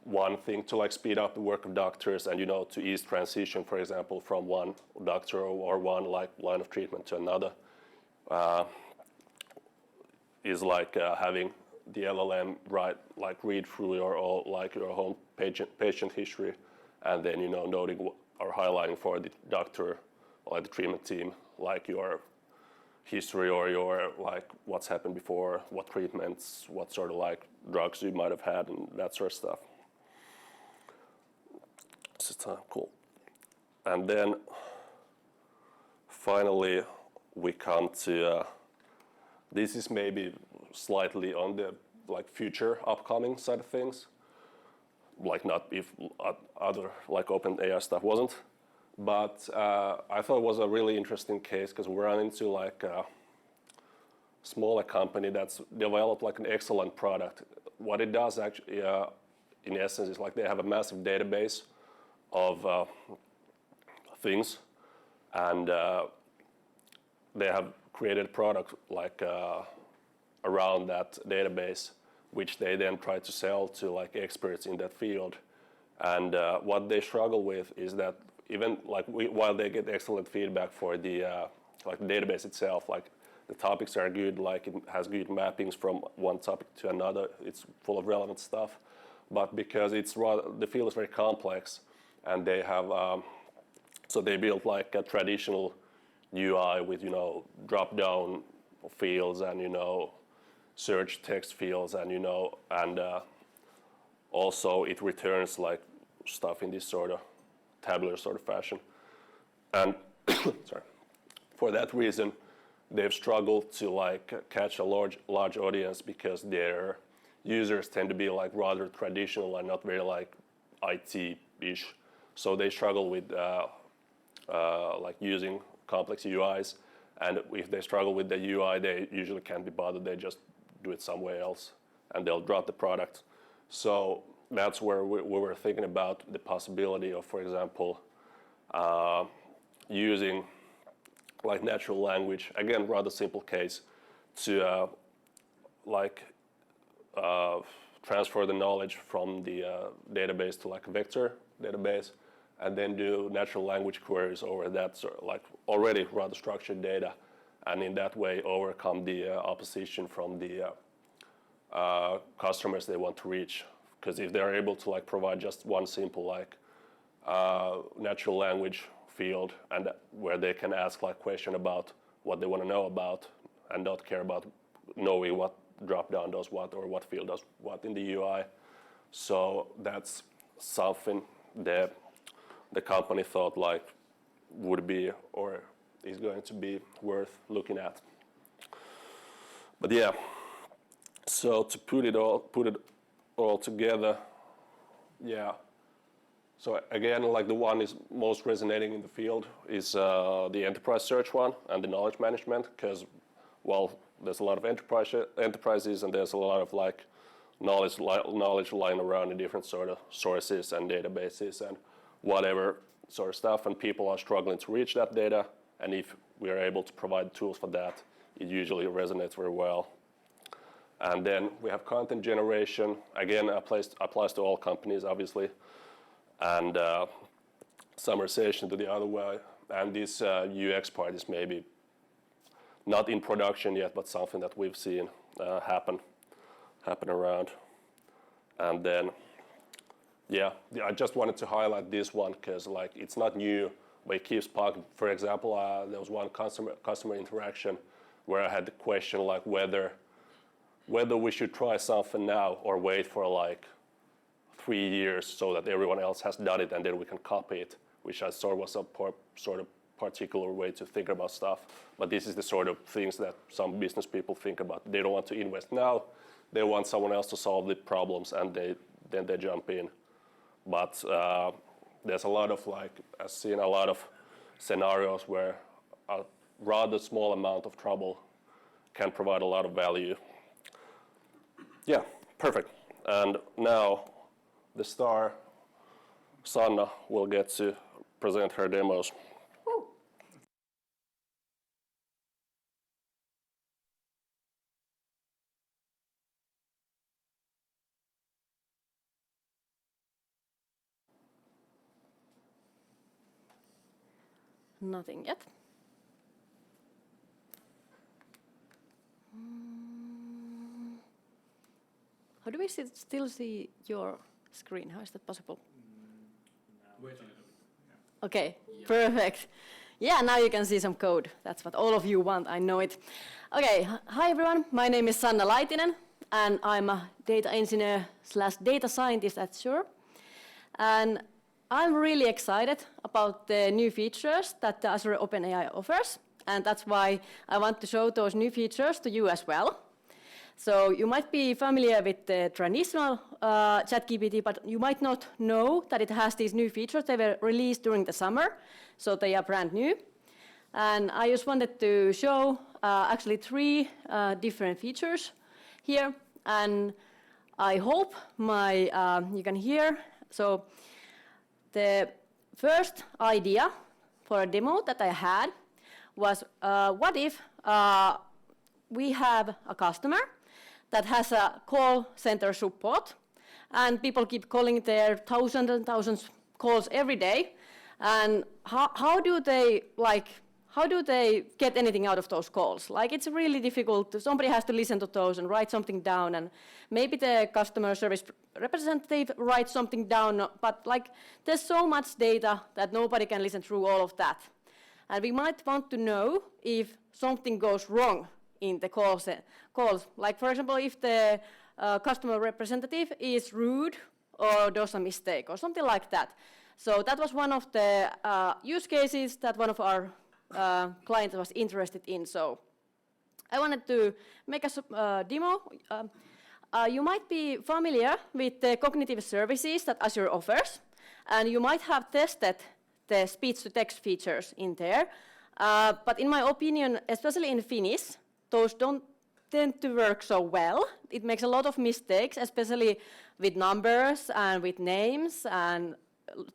one thing to like speed up the work of doctors and to ease transition, for example, from one doctor or one like line of treatment to another, is like having the LLM read through your whole patient history, and then noting or highlighting for the doctor or the treatment team like your history or your like what's happened before, what treatments, what sort of like drugs you might have had, and that sort of stuff. This is cool. And then finally we come to this is maybe slightly on the like future upcoming side of things, like not if other like OpenAI stuff wasn't, but I thought it was a really interesting case because we ran into like a smaller company that's developed like an excellent product. What it does actually, in essence, is like they have a massive database of things, and they have created a product like around that database, which they then try to sell to like experts in that field. And what they struggle with is that even like while they get excellent feedback for the like the database itself, like the topics are good, like it has good mappings from one topic to another, it's full of relevant stuff. But because the field is very complex, and they have so they built like a traditional UI with drop-down fields and search text fields, and also it returns like stuff in this sort of tabular sort of fashion. And for that reason, they've struggled to like catch a large audience because their users tend to be like rather traditional and not very like IT-ish. So they struggle with like using complex UIs, and if they struggle with the UI, they usually can't be bothered. They just do it somewhere else, and they'll drop the product. So that's where we were thinking about the possibility of, for example, using like natural language, again, rather simple case, to transfer the knowledge from the database to like a vector database, and then do natural language queries over that sort of like already rather structured data, and in that way overcome the opposition from the customers they want to reach. Because if they're able to like provide just one simple like natural language field, and where they can ask like question about what they want to know about and not care about knowing what drop-down does what or what field does what in the UI. So that's something that the company thought like would be or is going to be worth looking at. But yeah, so to put it all together, yeah. So again, like the one is most resonating in the field is the enterprise search one and the knowledge management, because well, there's a lot of enterprises and there's a lot of like knowledge lying around in different sort of sources and databases and whatever sort of stuff, and people are struggling to reach that data. And if we are able to provide tools for that, it usually resonates very well. And then we have content generation. Again, applies to all companies, obviously. And summarization to the other way. And this UX part is maybe not in production yet, but something that we've seen happen around. And then, yeah, I just wanted to highlight this one because like it's not new, but it keeps popping. For example, there was one customer interaction where I had the question like whether we should try something now or wait for like 3 years so that everyone else has done it and then we can copy it, which I thought was a sort of particular way to think about stuff. But this is the sort of things that some business people think about. They don't want to invest now. They want someone else to solve the problems and then they jump in. But there's a lot of like, I've seen a lot of scenarios where a rather small amount of trouble can provide a lot of value. Yeah, perfect. And now the star, Sanna, will get to present her demos. Nothing yet. How do we still see your screen? How is that possible? Okay, perfect. Yeah, now you can see some code. That's what all of you want, I know it. Okay, hi everyone. My name is Sanna Laitinen, and I'm a data engineer / data scientist at Zure. And I'm really excited about the new features that the Azure OpenAI offers, and that's why I want to show those new features to you as well. So you might be familiar with the traditional ChatGPT, but you might not know that it has these new features. They were released during the summer, so they are brand new. And I just wanted to show actually 3 different features here, and I hope you can hear. So the first idea for a demo that I had was, what if we have a customer that has a call center support, and people keep calling their thousands and thousands calls every day, and how do they get anything out of those calls? Like, it's really difficult. Somebody has to listen to those and write something down, and maybe the customer service representative writes something down, but like there's so much data that nobody can listen through all of that. And we might want to know if something goes wrong in the calls. Like, for example, if the customer representative is rude or does a mistake or something like that. So that was one of the use cases that one of our clients was interested in. So I wanted to make a demo. You might be familiar with the cognitive services that Azure offers, and you might have tested the speech-to-text features in there. But in my opinion, especially in Finnish, those don't tend to work so well. It makes a lot of mistakes, especially with numbers and with names and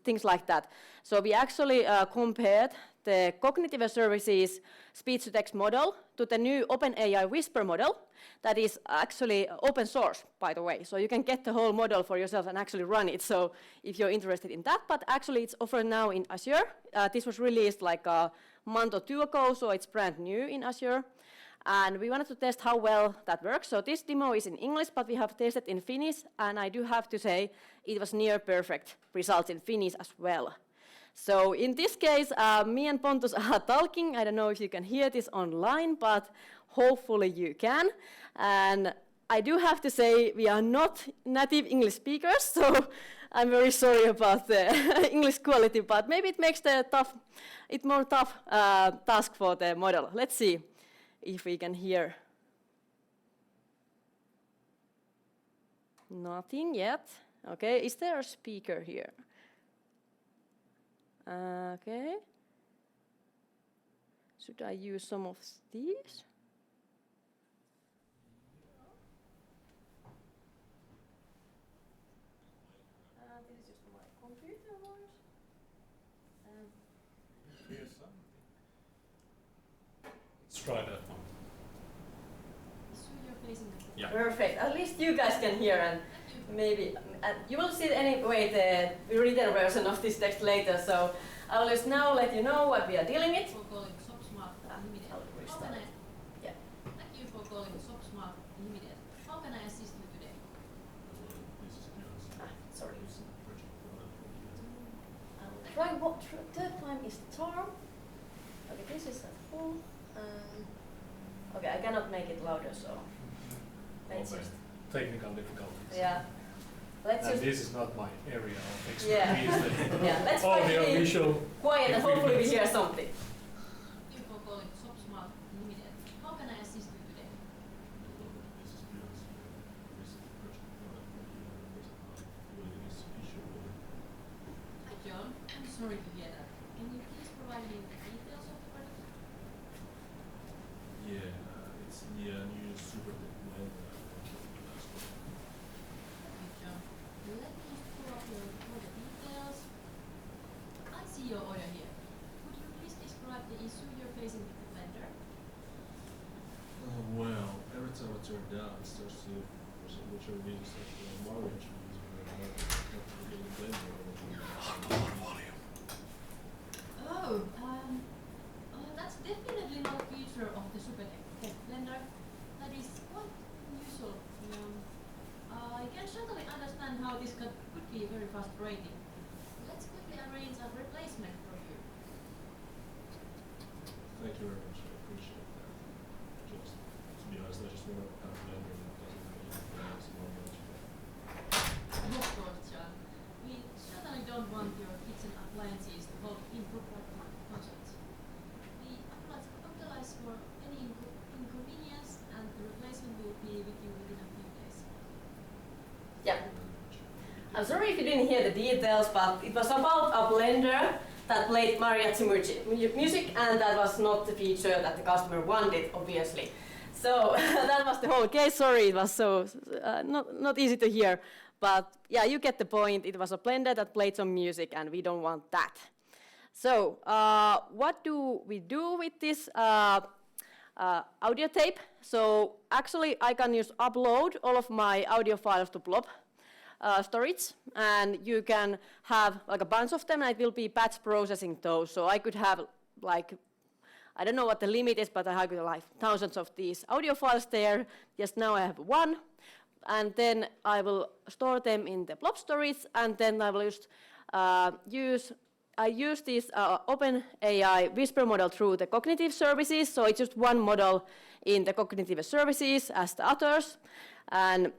things like that. So we actually compared the cognitive services speech-to-text model to the new OpenAI Whisper model that is actually open source, by the way. So you can get the whole model for yourself and actually run it. So if you're interested in that, but actually it's offered now in Azure. This was released like a month or 2 ago, so it's brand new in Azure. And we wanted to test how well that works. So this demo is in English, but we have tested in Finnish, and I do have to say it was near perfect results in Finnish as well. So in this case, me and Pontus are talking. I don't know if you can hear this online, but hopefully you can. And I do have to say we are not native English speakers, so I'm very sorry about the English quality, but maybe it makes the more tough task for the model. Let's see if we can hear. Nothing yet. Okay, is there a speaker here? Okay. Should I use some of these? This is just my computer voice. Let's try that one. So you're facing the Yeah. Perfect. At least you guys can hear, and maybe you will see anyway the written version of this text later. So I will just now let you know what we are dealing with. for calling SopSmart Limited. How can I? Yeah. Thank you for calling SopSmart Limited. How can I assist you today? Sorry. Try what? Third time is Tom. Okay, this is at full. Okay, I cannot make it louder, so let's just. Technical difficulties. Yeah. Let's And just. this is not my area of expertise. Yeah. Yeah. Let's try to Audio, be visual. quiet and hopefully we hear something. Thank you for calling SopSmart Limited. How can I assist you today? Hi John, I'm sorry to hear that. Can you please provide me with details of the project? Yeah, it's the new super blender. Thank you John. Let me just pull up your order details. I see your order here. Could you please describe the issue you're facing with the blender? Well, every time I turn down, it starts to, for some which are really such a Mario trees, but not really blender. That's definitely not a feature of the Super Tech Blender. That is quite unusual. I can certainly understand how this could be very frustrating. Let's quickly arrange a replacement for you. Thank you very much, I appreciate that. Just, to be honest, I just want to have a blender that doesn't really have so much. Of course, John. We certainly don't want your kitchen appliances to hold improper functions. We apologize for any inconvenience, and the replacement will be with you within a few days. Yeah. I'm sorry if you didn't hear the details, but it was about a blender that played mariachi music, and that was not the feature that the customer wanted, obviously. So that was the whole case. Sorry, it was so not easy to hear. But yeah, you get the point. It was a blender that played some music, and we don't want that. So what do we do with this audio tape? So actually, I can just upload all of my audio files to Blob storage, and you can have like a bunch of them, and it will be batch processing those. So I could have like, I don't know what the limit is, but I could like thousands of these audio files there. Just now I have one, and then I will store them in the Blob storage, and then I will just use this OpenAI Whisper model through the cognitive services. So it's just one model in the cognitive services as the others, and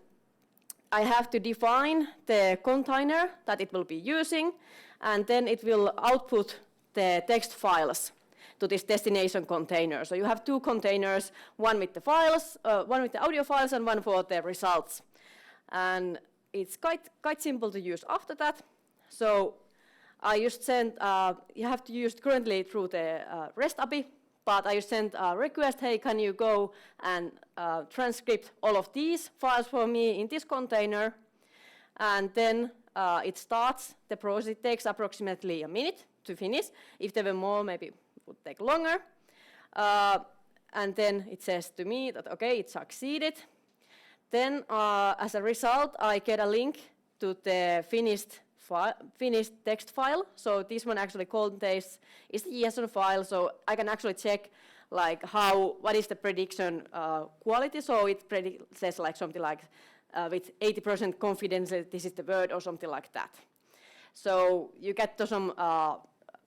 I have to define the container that it will be using, and then it will output the text files to this destination container. So you have two containers, one with the files, one with the audio files, and one for the results. And it's quite simple to use after that. So I just sent, you have to use it currently through the REST API, but I just sent a request, hey, can you go and transcript all of these files for me in this container? And then it starts the process. It takes approximately a minute to finish. If there were more, maybe it would take longer. And then it says to me that, okay, it succeeded. Then as a result, I get a link to the finished text file. So this one actually contains is the JSON file. So I can actually check like what is the prediction quality. So it says like something like with 80% confidence that this is the word or something like that. So you get to some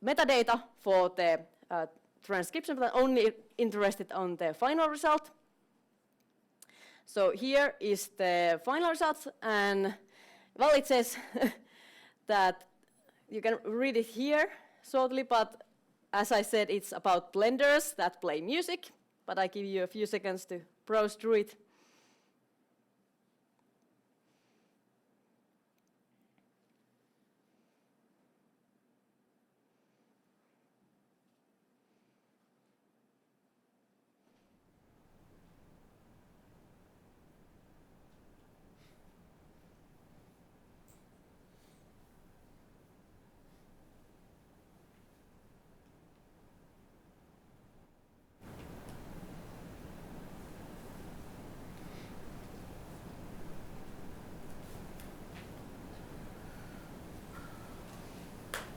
metadata for the transcription, but only interested on the final result. So here is the final result, and well, it says that you can read it here shortly, but as I said, it's about blenders that play music, but I give you a few seconds to browse through it.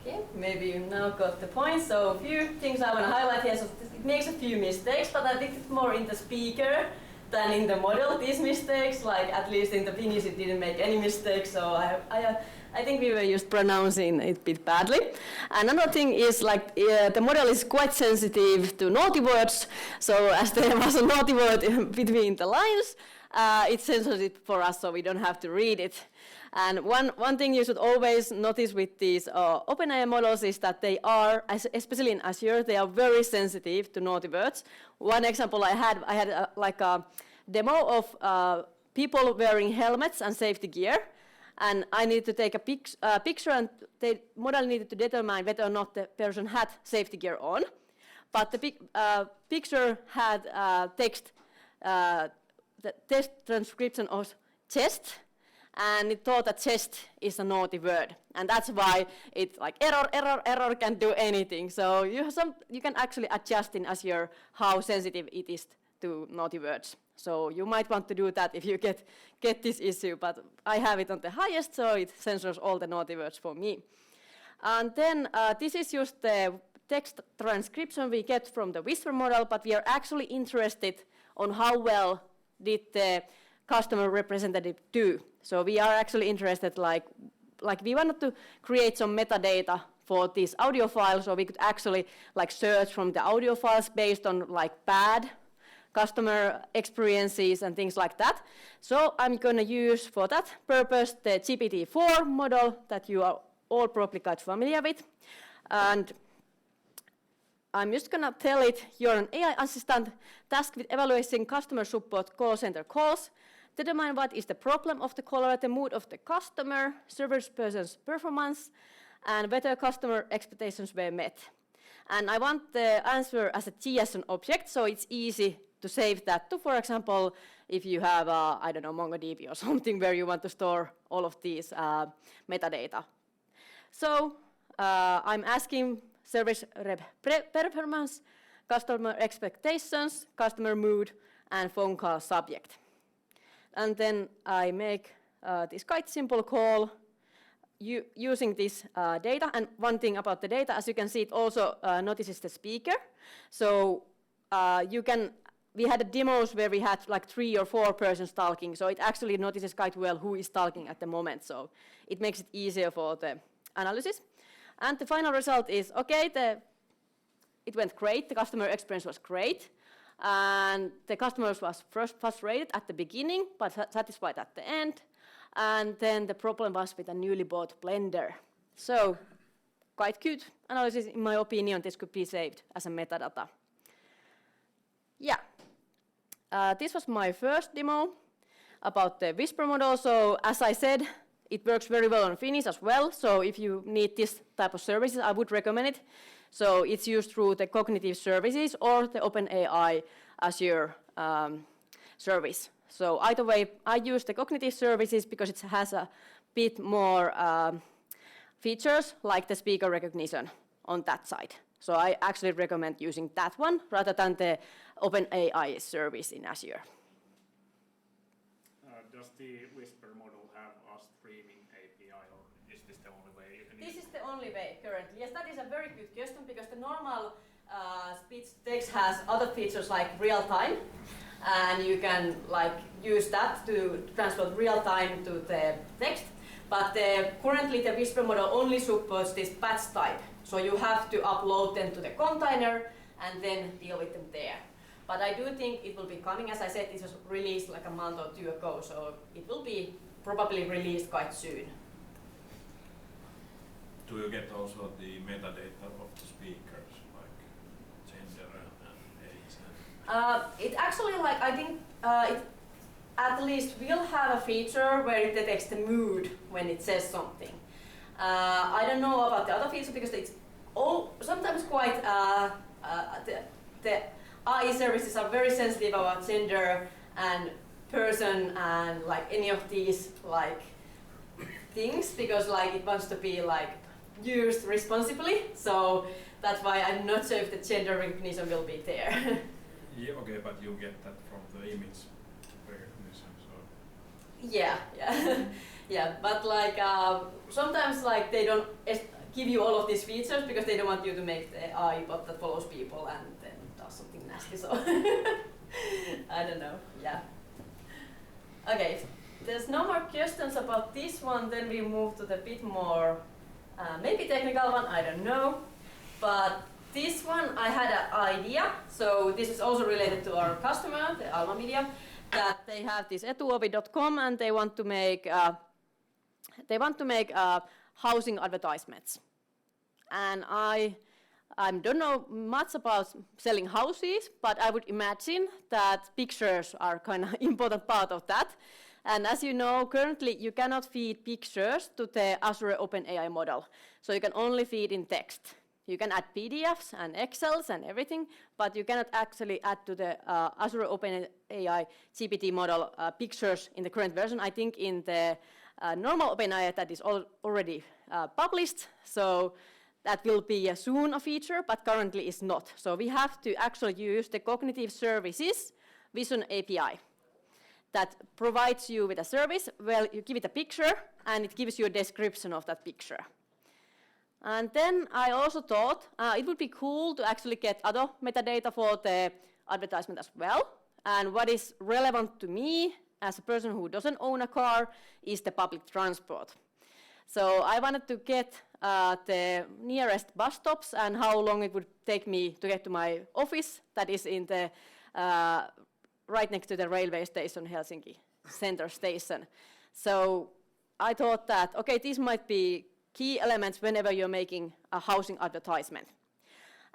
Okay, maybe you now got the point. So a few things I want to highlight here. So it makes a few mistakes, but I think it's more in the speaker than in the model. These mistakes, like at least in the Finnish, it didn't make any mistakes. So I think we were just pronouncing it a bit badly. Another thing is like the model is quite sensitive to naughty words. So as there was a naughty word between the lines, it censors it for us, so we don't have to read it. And one thing you should always notice with these OpenAI models is that they are, especially in Azure, they are very sensitive to naughty words. One example I had like a demo of people wearing helmets and safety gear, and I needed to take a picture, and the model needed to determine whether or not the person had safety gear on. But the picture had text, the test transcription of chest, and it thought that chest is a naughty word, and that's why it's like error can't do anything. So you can actually adjust in Azure how sensitive it is to naughty words. So you might want to do that if you get this issue, but I have it on the highest, so it censors all the naughty words for me. And then this is just the text transcription we get from the Whisper model, but we are actually interested on how well did the customer representative do. So we are actually interested, like we wanted to create some metadata for these audio files, so we could actually like search from the audio files based on like bad customer experiences and things like that. So I'm going to use for that purpose the GPT-4 model that you are all probably quite familiar with. And I'm just going to tell it, you're an AI assistant tasked with evaluating customer support call center calls. Determine what is the problem of the caller, the mood of the customer, service person's performance, and whether customer expectations were met. And I want the answer as a JSON object, so it's easy to save that to, for example, if you have, I don't know, MongoDB or something where you want to store all of these metadata. So I'm asking service rep performance, customer expectations, customer mood, and phone call subject. And then I make this quite simple call using this data. And one thing about the data, as you can see, it also notices the speaker. So we had demos where we had like 3 or 4 persons talking. So it actually notices quite well who is talking at the moment. So it makes it easier for the analysis. And the final result is, okay, it went great. The customer experience was great. And the customer was first frustrated at the beginning, but satisfied at the end. And then the problem was with a newly bought blender. So quite good analysis, in my opinion. This could be saved as a metadata. Yeah, this was my first demo about the Whisper model. So as I said, it works very well on Finnish as well. So if you need this type of services, I would recommend it. So it's used through the cognitive services or the OpenAI Azure service. So either way, I use the cognitive services because it has a bit more features like the speaker recognition on that side. So I actually recommend using that one rather than the OpenAI service in Azure. Does the Whisper model have a streaming API, or is this the only way you can use it? This is the only way currently. Yes, that is a very good question because the normal speech text has other features like real time, and you can like use that to translate real time to the text. But currently the Whisper model only supports this batch type. So you have to upload them to the container and then deal with them there. But I do think it will be coming. As I said, it was released like a month or two ago, so it will be probably released quite soon. Do you get also the metadata of the speakers, like gender and age? It actually, like, I think it at least will have a feature where it detects the mood when it says something. I don't know about the other features because it's all sometimes quite the AI services are very sensitive about gender and person and like any of these like things, because like it wants to be like used responsibly. So that's why I'm not sure if the gender recognition will be there. Yeah, okay, but you get that from the image recognition, so. Yeah. Yeah, but like sometimes like they don't give you all of these features because they don't want you to make the AI bot that follows people and then does something nasty. So I don't know. Yeah. Okay. If there's no more questions about this one, then we move to the bit more maybe technical one. I don't know, but this one I had an idea. So this is also related to our customer, the Alma Media, that they have this etuovi.com and they want to make housing advertisements. And I don't know much about selling houses, but I would imagine that pictures are kind of important part of that. And as you know, currently you cannot feed pictures to the Azure OpenAI model. So you can only feed in text. You can add PDFs and Excels and everything, but you cannot actually add to the Azure OpenAI GPT model pictures in the current version. I think in the normal OpenAI that is already published, so that will be soon a feature, but currently is not. So we have to actually use the Cognitive Services Vision API that provides you with a service where you give it a picture and it gives you a description of that picture. And then I also thought it would be cool to actually get other metadata for the advertisement as well. And what is relevant to me as a person who doesn't own a car is the public transport. So I wanted to get the nearest bus stops and how long it would take me to get to my office that is in the right next to the railway station, Helsinki Center Station. So I thought that, okay, these might be key elements whenever you're making a housing advertisement.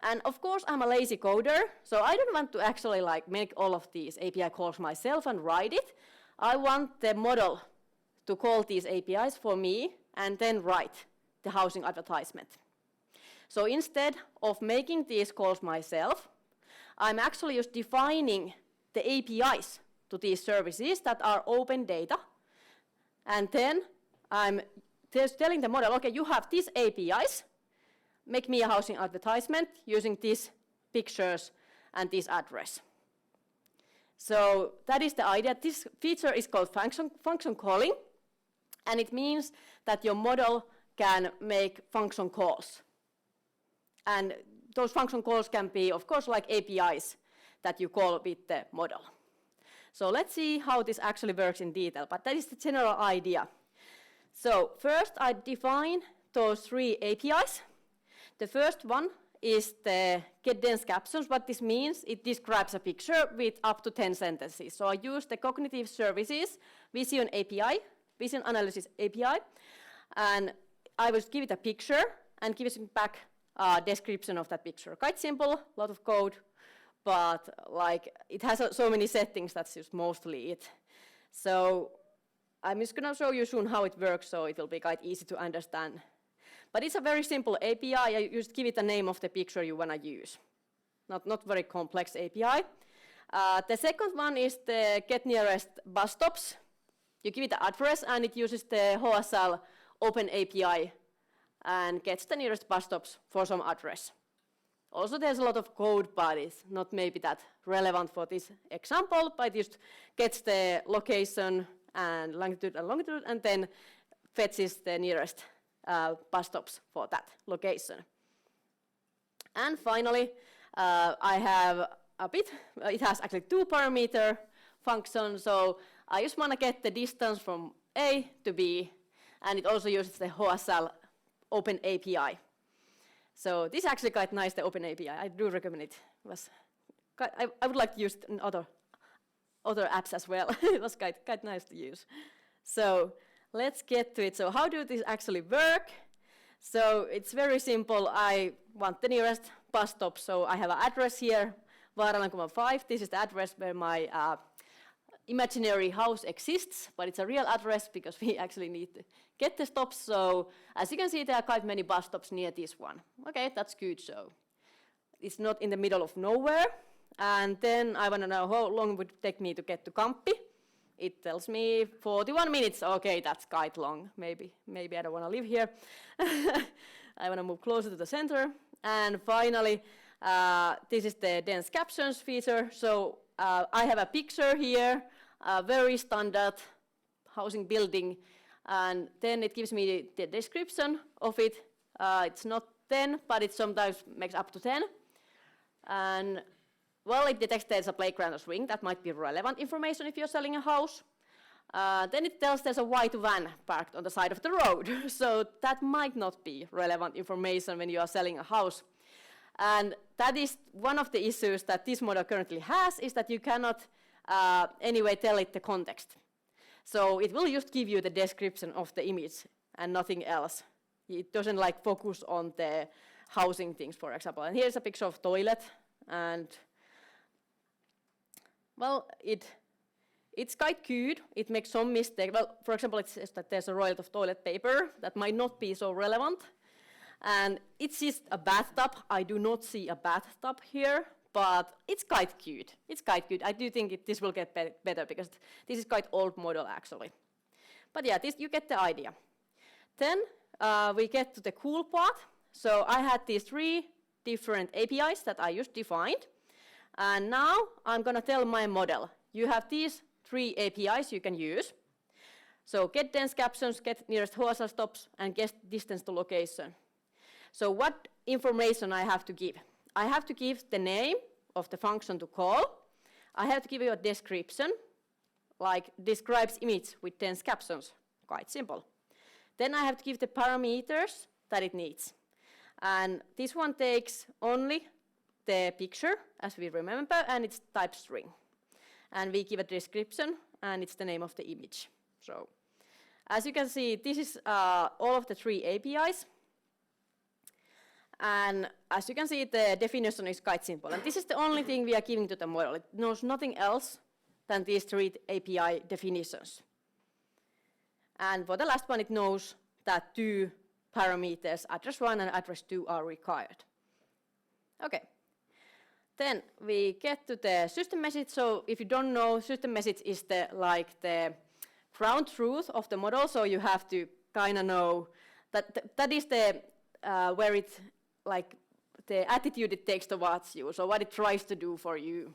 And of course, I'm a lazy coder, so I don't want to actually like make all of these API calls myself and write it. I want the model to call these APIs for me and then write the housing advertisement. So instead of making these calls myself, I'm actually just defining the APIs to these services that are open data. And then I'm just telling the model, okay, you have these APIs, make me a housing advertisement using these pictures and this address. So that is the idea. This feature is called function calling, and it means that your model can make function calls. And those function calls can be, of course, like APIs that you call with the model. So let's see how this actually works in detail, but that is the general idea. So first I define those three APIs. The first one is the get dense captions. What this means, it describes a picture with up to 10 sentences. So I use the Cognitive Services Vision API, Vision Analysis API, and I will give it a picture and give it back a description of that picture. Quite simple, a lot of code, but like it has so many settings, that's just mostly it. So I'm just going to show you soon how it works, so it will be quite easy to understand. But it's a very simple API. You just give it a name of the picture you want to use. Not very complex API. The second one is the get nearest bus stops. You give it the address, and it uses the HSL Open API and gets the nearest bus stops for some address. Also, there's a lot of code, but it's not maybe that relevant for this example, but it just gets the location and longitude, and then fetches the nearest bus stops for that location. And finally, I have a bit, it has actually 2 parameter functions, so I just want to get the distance from A to B, and it also uses the HSL Open API. So this is actually quite nice, the OpenAPI. I do recommend it. I would like to use it in other apps as well. It was quite nice to use. So let's get to it. So how do this actually work? So it's very simple. I want the nearest bus stop. So I have an address here, Vaaralankoman 5. This is the address where my imaginary house exists, but it's a real address because we actually need to get the stops. So as you can see, there are quite many bus stops near this one. Okay, that's good. So it's not in the middle of nowhere. And then I want to know how long it would take me to get to Kamppi. It tells me 41 minutes. Okay, that's quite long. Maybe I don't want to live here. I want to move closer to the center. And finally, this is the dense captions feature. So I have a picture here, a very standard housing building, and then it gives me the description of it. It's not 10, but it sometimes makes up to 10. And well, it detects there's a playground or swing. That might be relevant information if you're selling a house. Then it tells there's a white van parked on the side of the road. So that might not be relevant information when you are selling a house. And that is one of the issues that this model currently has, is that you cannot anyway tell it the context. So it will just give you the description of the image and nothing else. It doesn't like focus on the housing things, for example. And here's a picture of toilet, and well, it's quite good. It makes some mistake. Well, for example, it says that there's a roll of toilet paper that might not be so relevant. And it's just a bathtub. I do not see a bathtub here, but it's quite cute. It's quite good. I do think this will get better because this is quite old model actually. But yeah, you get the idea. Then we get to the cool part. So I had these 3 different APIs that I just defined. And now I'm going to tell my model, you have these 3 APIs you can use. So get dense captions, get nearest hotel stops, and get distance to location. So what information I have to give? I have to give the name of the function to call. I have to give you a description, like describes image with dense captions. Quite simple. Then I have to give the parameters that it needs. And this one takes only the picture, as we remember, and it's type string. And we give a description, and it's the name of the image. So as you can see, this is all of the 3 APIs. And as you can see, the definition is quite simple. And this is the only thing we are giving to the model. It knows nothing else than these 3 API definitions. And for the last one, it knows that 2 parameters, address 1 and address 2, are required. Okay. Then we get to the system message. So if you don't know, system message is the ground truth of the model. So you have to kind of know that is the where it like the attitude it takes towards you. So what it tries to do for you.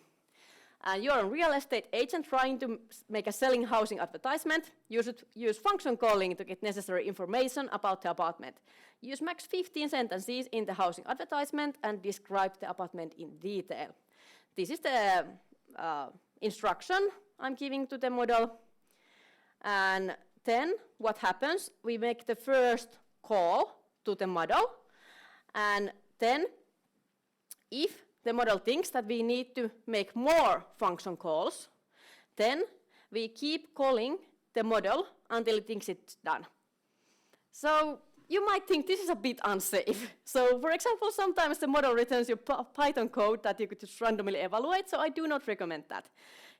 And you're a real estate agent trying to make a selling housing advertisement. You should use function calling to get necessary information about the apartment. Use max 15 sentences in the housing advertisement and describe the apartment in detail. This is the instruction I'm giving to the model. And then what happens? We make the first call to the model. And then if the model thinks that we need to make more function calls, then we keep calling the model until it thinks it's done. So you might think this is a bit unsafe. So for example, sometimes the model returns your Python code that you could just randomly evaluate, so I do not recommend that.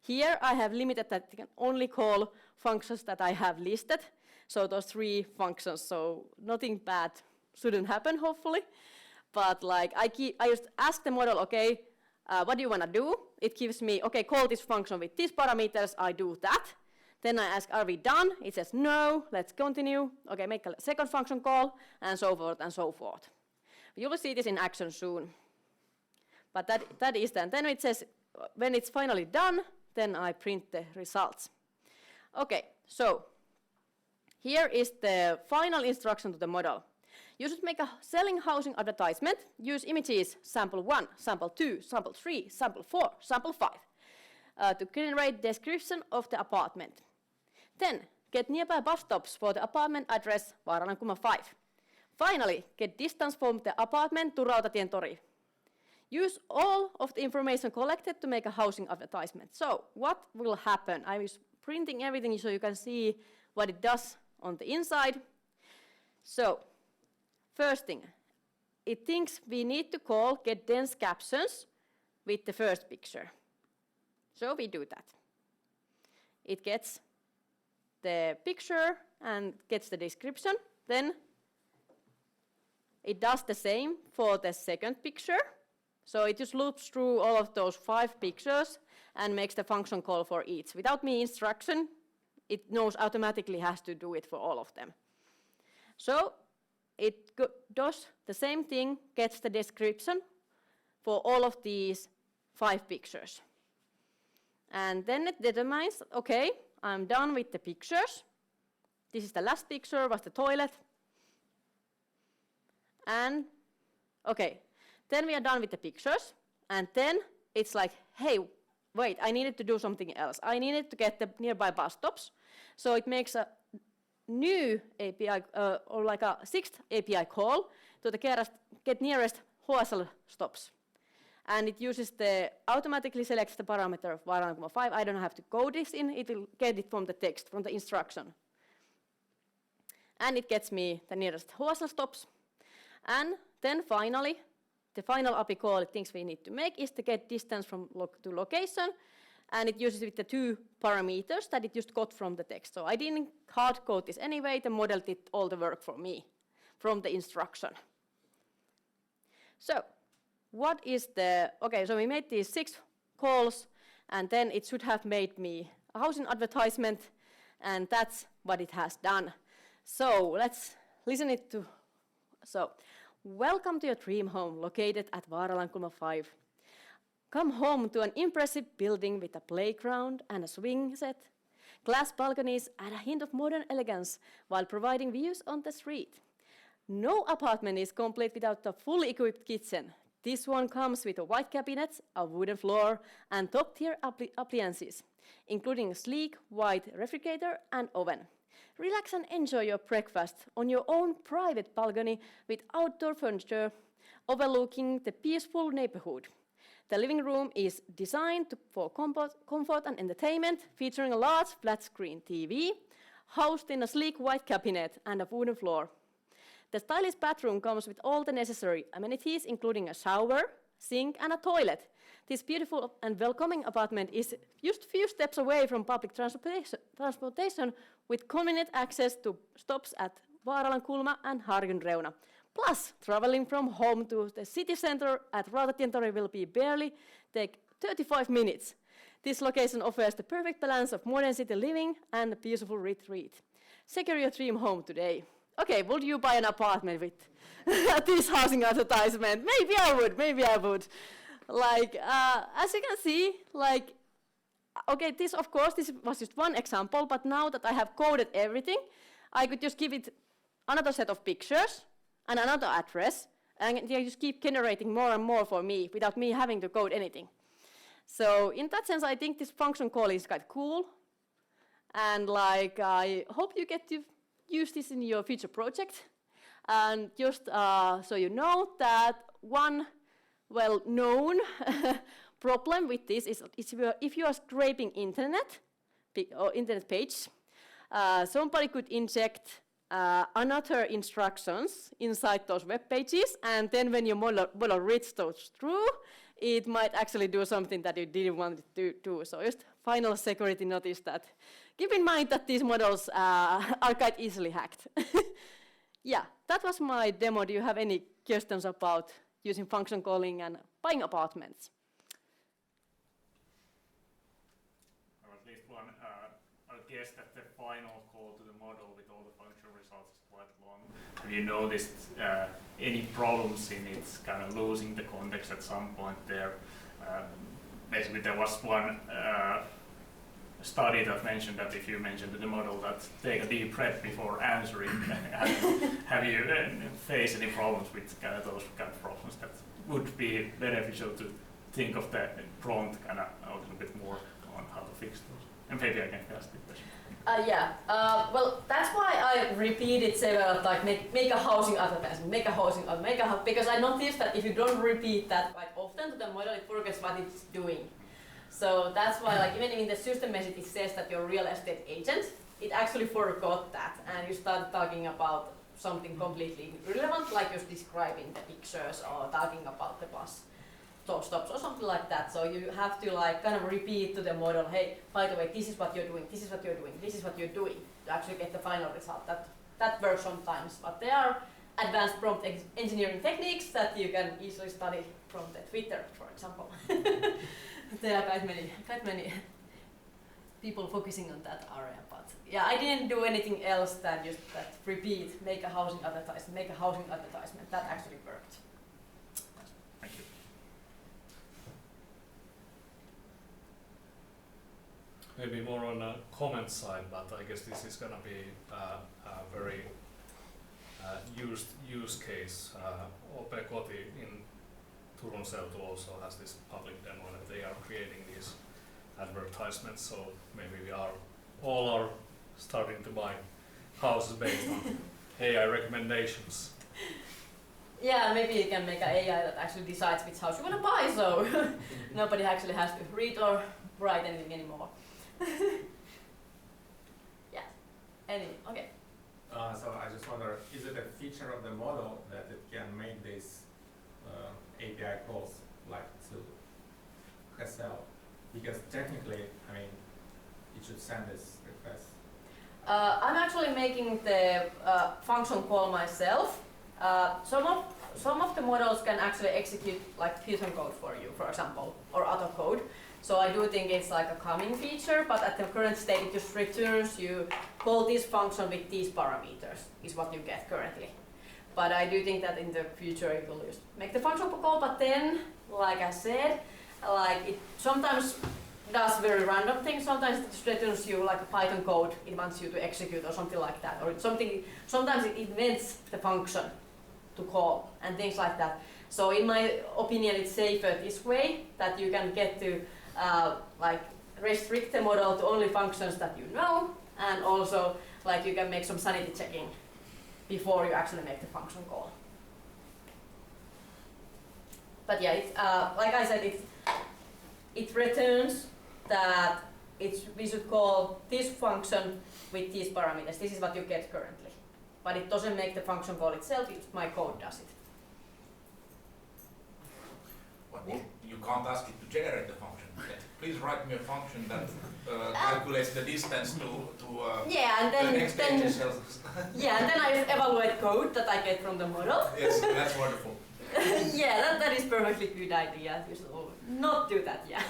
Here I have limited that you can only call functions that I have listed, so those 3 functions, so nothing bad shouldn't happen, hopefully. But like I just ask the model, okay, what do you want to do? It gives me, okay, call this function with these parameters, I do that. Then I ask, are we done? It says no, let's continue. Okay, make a second function call, and so forth and so forth. You will see this in action soon. But that is then. Then it says, when it's finally done, then I print the results. Okay, so here is the final instruction to the model. You should make a selling housing advertisement. Use images sample 1, sample 2, sample 3, sample 4, sample 5 to generate description of the apartment. Then get nearby bus stops for the apartment address Vaaralankoman 5. Finally, get distance from the apartment to Rautatien tori. Use all of the information collected to make a housing advertisement. So what will happen? I was printing everything so you can see what it does on the inside. So first thing, it thinks we need to call get dense captions with the first picture. So we do that. It gets the picture and gets the description. Then it does the same for the second picture. So it just loops through all of those 5 pictures and makes the function call for each. Without me instruction, it knows automatically has to do it for all of them. So it does the same thing, gets the description for all of these 5 pictures. And then it determines, okay, I'm done with the pictures. This is the last picture, was the toilet. And, okay, then we are done with the pictures. And then it's like, hey, wait, I needed to do something else. I needed to get the nearby bus stops. So it makes a new API, or like a 6th API call to the get nearest HSL stops. And it uses automatically selects the parameter of 1.5. I don't have to code this in, it will get it from the text, from the instruction. And it gets me the nearest HSL stops. And then finally, the final API call it thinks we need to make is to get distance from to location. And it uses with the 2 parameters that it just got from the text. So I didn't hard code this anyway, the model did all the work for me from the instruction. So what is okay, so we made these 6 calls, and then it should have made me a housing advertisement, and that's what it has done. So let's listen it to. So, welcome to your dream home located at Vaaralankulma 5. Come home to an impressive building with a playground and a swing set. Glass balconies add a hint of modern elegance while providing views on the street. No apartment is complete without a fully equipped kitchen. This one comes with a white cabinet, a wooden floor, and top-tier appliances, including a sleek white refrigerator and oven. Relax and enjoy your breakfast on your own private balcony with outdoor furniture overlooking the peaceful neighborhood. The living room is designed for comfort and entertainment, featuring a large flat-screen TV, housed in a sleek white cabinet and a wooden floor. The stylish bathroom comes with all the necessary amenities, including a shower, sink, and a toilet. This beautiful and welcoming apartment is just a few steps away from public transportation with convenient access to stops at Vaaralankulma and Harjunreuna. Plus, traveling from home to the city center at Rautatien tori will be barely take 35 minutes. This location offers the perfect balance of modern city living and a peaceful retreat. Secure your dream home today. Okay, would you buy an apartment with this housing advertisement? Maybe I would. Like, as you can see, like, okay, this was just one example, but now that I have coded everything, I could just give it another set of pictures and another address, and they just keep generating more and more for me without me having to code anything. So in that sense, I think this function call is quite cool, and like, I hope you get to use this in your future project. And just so you know that one well-known problem with this is if you are scraping internet or internet page, somebody could inject another instructions inside those web pages, and then when your model reads those through, it might actually do something that you didn't want it to do. So just final security notice that keep in mind that these models are quite easily hacked. Yeah, that was my demo. Do you have any questions about using function calling and buying apartments? Or at least one. I guess that the final call to the model with all the function results is quite long. Have you noticed any problems in it kind of losing the context at some point there? Basically, there was one study that mentioned that if you mentioned to the model that take a deep breath before answering, have you faced any problems with kind of those kind of problems that would be beneficial to think of the prompt kind of a little bit more on how to fix those? And maybe I can ask the question. Well, that's why I repeated several times, make a housing advertisement, because I noticed that if you don't repeat that quite often to the model, it forgets what it's doing. So that's why, like, even in the system message, it says that you're a real estate agent. It actually forgot that, and you start talking about something completely irrelevant, like you're describing the pictures or talking about the bus stops or something like that. So you have to like kind of repeat to the model, hey, by the way, this is what you're doing, this is what you're doing, this is what you're doing, to actually get the final result. That works sometimes, but there are advanced prompt engineering techniques that you can easily study from the Twitter, for example. There are quite many people focusing on that area, but yeah, I didn't do anything else than just that repeat, make a housing advertisement, that actually worked. Thank you. Maybe more on a comment side, but I guess this is going to be a very used use case. OpenAI in Turun Seutu also has this public demo that they are creating these advertisements, so maybe we are all starting to buy houses based on AI recommendations. Yeah, maybe you can make an AI that actually decides which house you want to buy, so nobody actually has to read or write anything anymore. Yeah. Okay. So I just wonder, is it a feature of the model that it can make these API calls like to herself? Because technically, I mean, it should send this request. I'm actually making the function call myself. Some of the models can actually execute like Python code for you, for example, or other code. So I do think it's like a coming feature, but at the current state it just returns you call this function with these parameters, is what you get currently. But I do think that in the future it will just make the function call, but then, like I said, like it sometimes does very random things. Sometimes it just returns you like a Python code it wants you to execute or something like that. Or sometimes it invents the function to call and things like that. So in my opinion, it's safer this way, that you can get to like restrict the model to only functions that you know, and also like you can make some sanity checking before you actually make the function call. But yeah, it's, like I said, it returns that we should call this function with these parameters. This is what you get currently. But it doesn't make the function call itself, my code does it. But you can't ask it to generate the function. Please write me a function that calculates the distance to yeah, and then, the next edge cells. Yeah, and then I just evaluate code that I get from the model. Yes, that's wonderful. Yeah, that is perfectly good idea. You should not do that, yeah.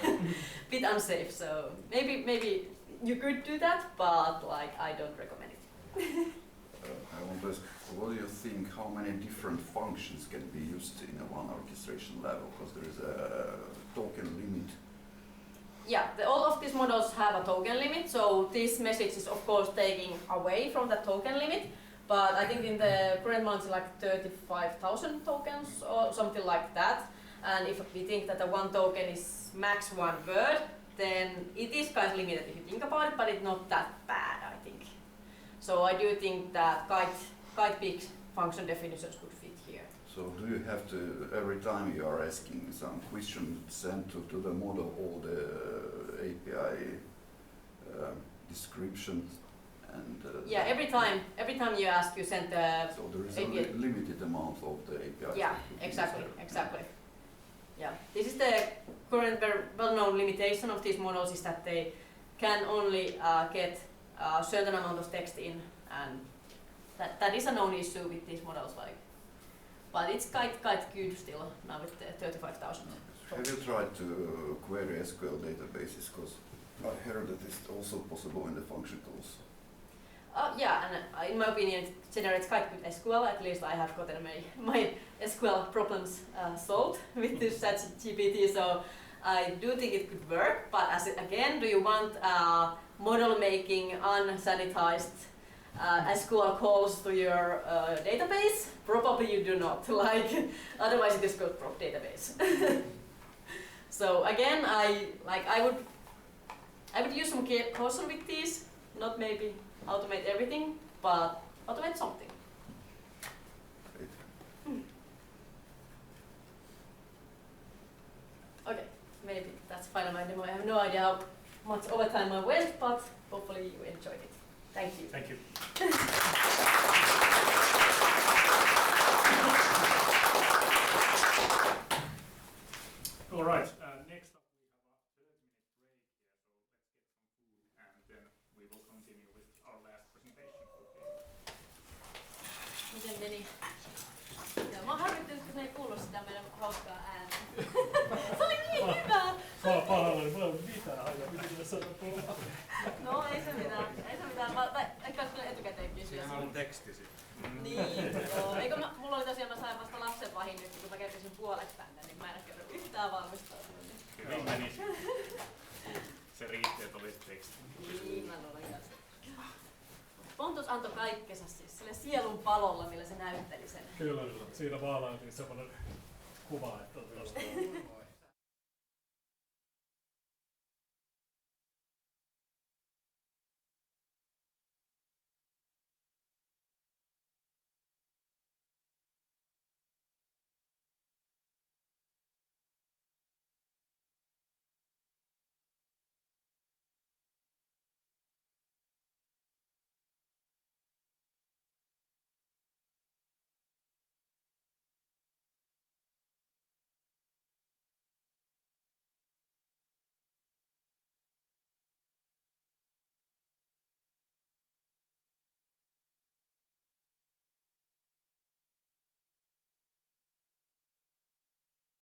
Bit unsafe, so maybe you could do that, but like I don't recommend it. I want to ask, what do you think, how many different functions can be used in a one orchestration level? Because there is a token limit. Yeah, all of these models have a token limit, so this message is of course taking away from that token limit, but I think in the current month it's like 35,000 tokens or something like that. And if we think that the one token is max one word, then it is kind of limited if you think about it, but it's not that bad, I think. So I do think that quite big function definitions could fit here. So do you have to, every time you are asking some question, send to the model all the API descriptions and yeah, every time you ask, you send the so there is API. a limited amount of the API. Yeah, exactly. Yeah, this is the current very well-known limitation of these models, is that they can only get a certain amount of text in, and that is a known issue with these models. Like, but it's quite good still now with the 35,000. Have you tried to query SQL databases? Because I heard that it's also possible in the function calls. Yeah, and in my opinion, it generates quite good SQL. At least I have gotten my SQL problems solved with this ChatGPT. So I do think it could work. But again, do you want model making unsanitized SQL calls to your database? Probably you do not. Like, otherwise it is called prop database. So again, I would I would use some caution with these, not maybe automate everything, but automate something. Okay, maybe that's final my demo. I have no idea how much overtime I went, but hopefully you enjoyed it. Thank you. Thank you. All right. Next up, we have a 30-minute break here, so let's get some food, and then we will continue with our last presentation. Miten meni? Joo, mä oon harmittanut, kun ne ei kuulu sitä meidän hauskaa ääntä. Se oli niin hyvä! Pahoillani, mulla ei ollut mitään hajua, mitä mä sanoin. No ei se mitään, ehkä olisi kyllä etukäteen kysyä. Siinä on teksti sitten. Niin, joo. Eikö mulla oli tosiaan, mä sain vasta lapsen vahin nyt, kun mä kertoisin puolet tänne, niin mä en ehkä ole yhtään valmistautunut. Hyvin meni. Se riitti, että olisi teksti. Niin, mä luulen kanssa. Pontus antoi kaikkensa siis, sille sielun palolla, millä se näytteli sen. Kyllä. Siinä maalailtiin semmoinen kuva, että tuosta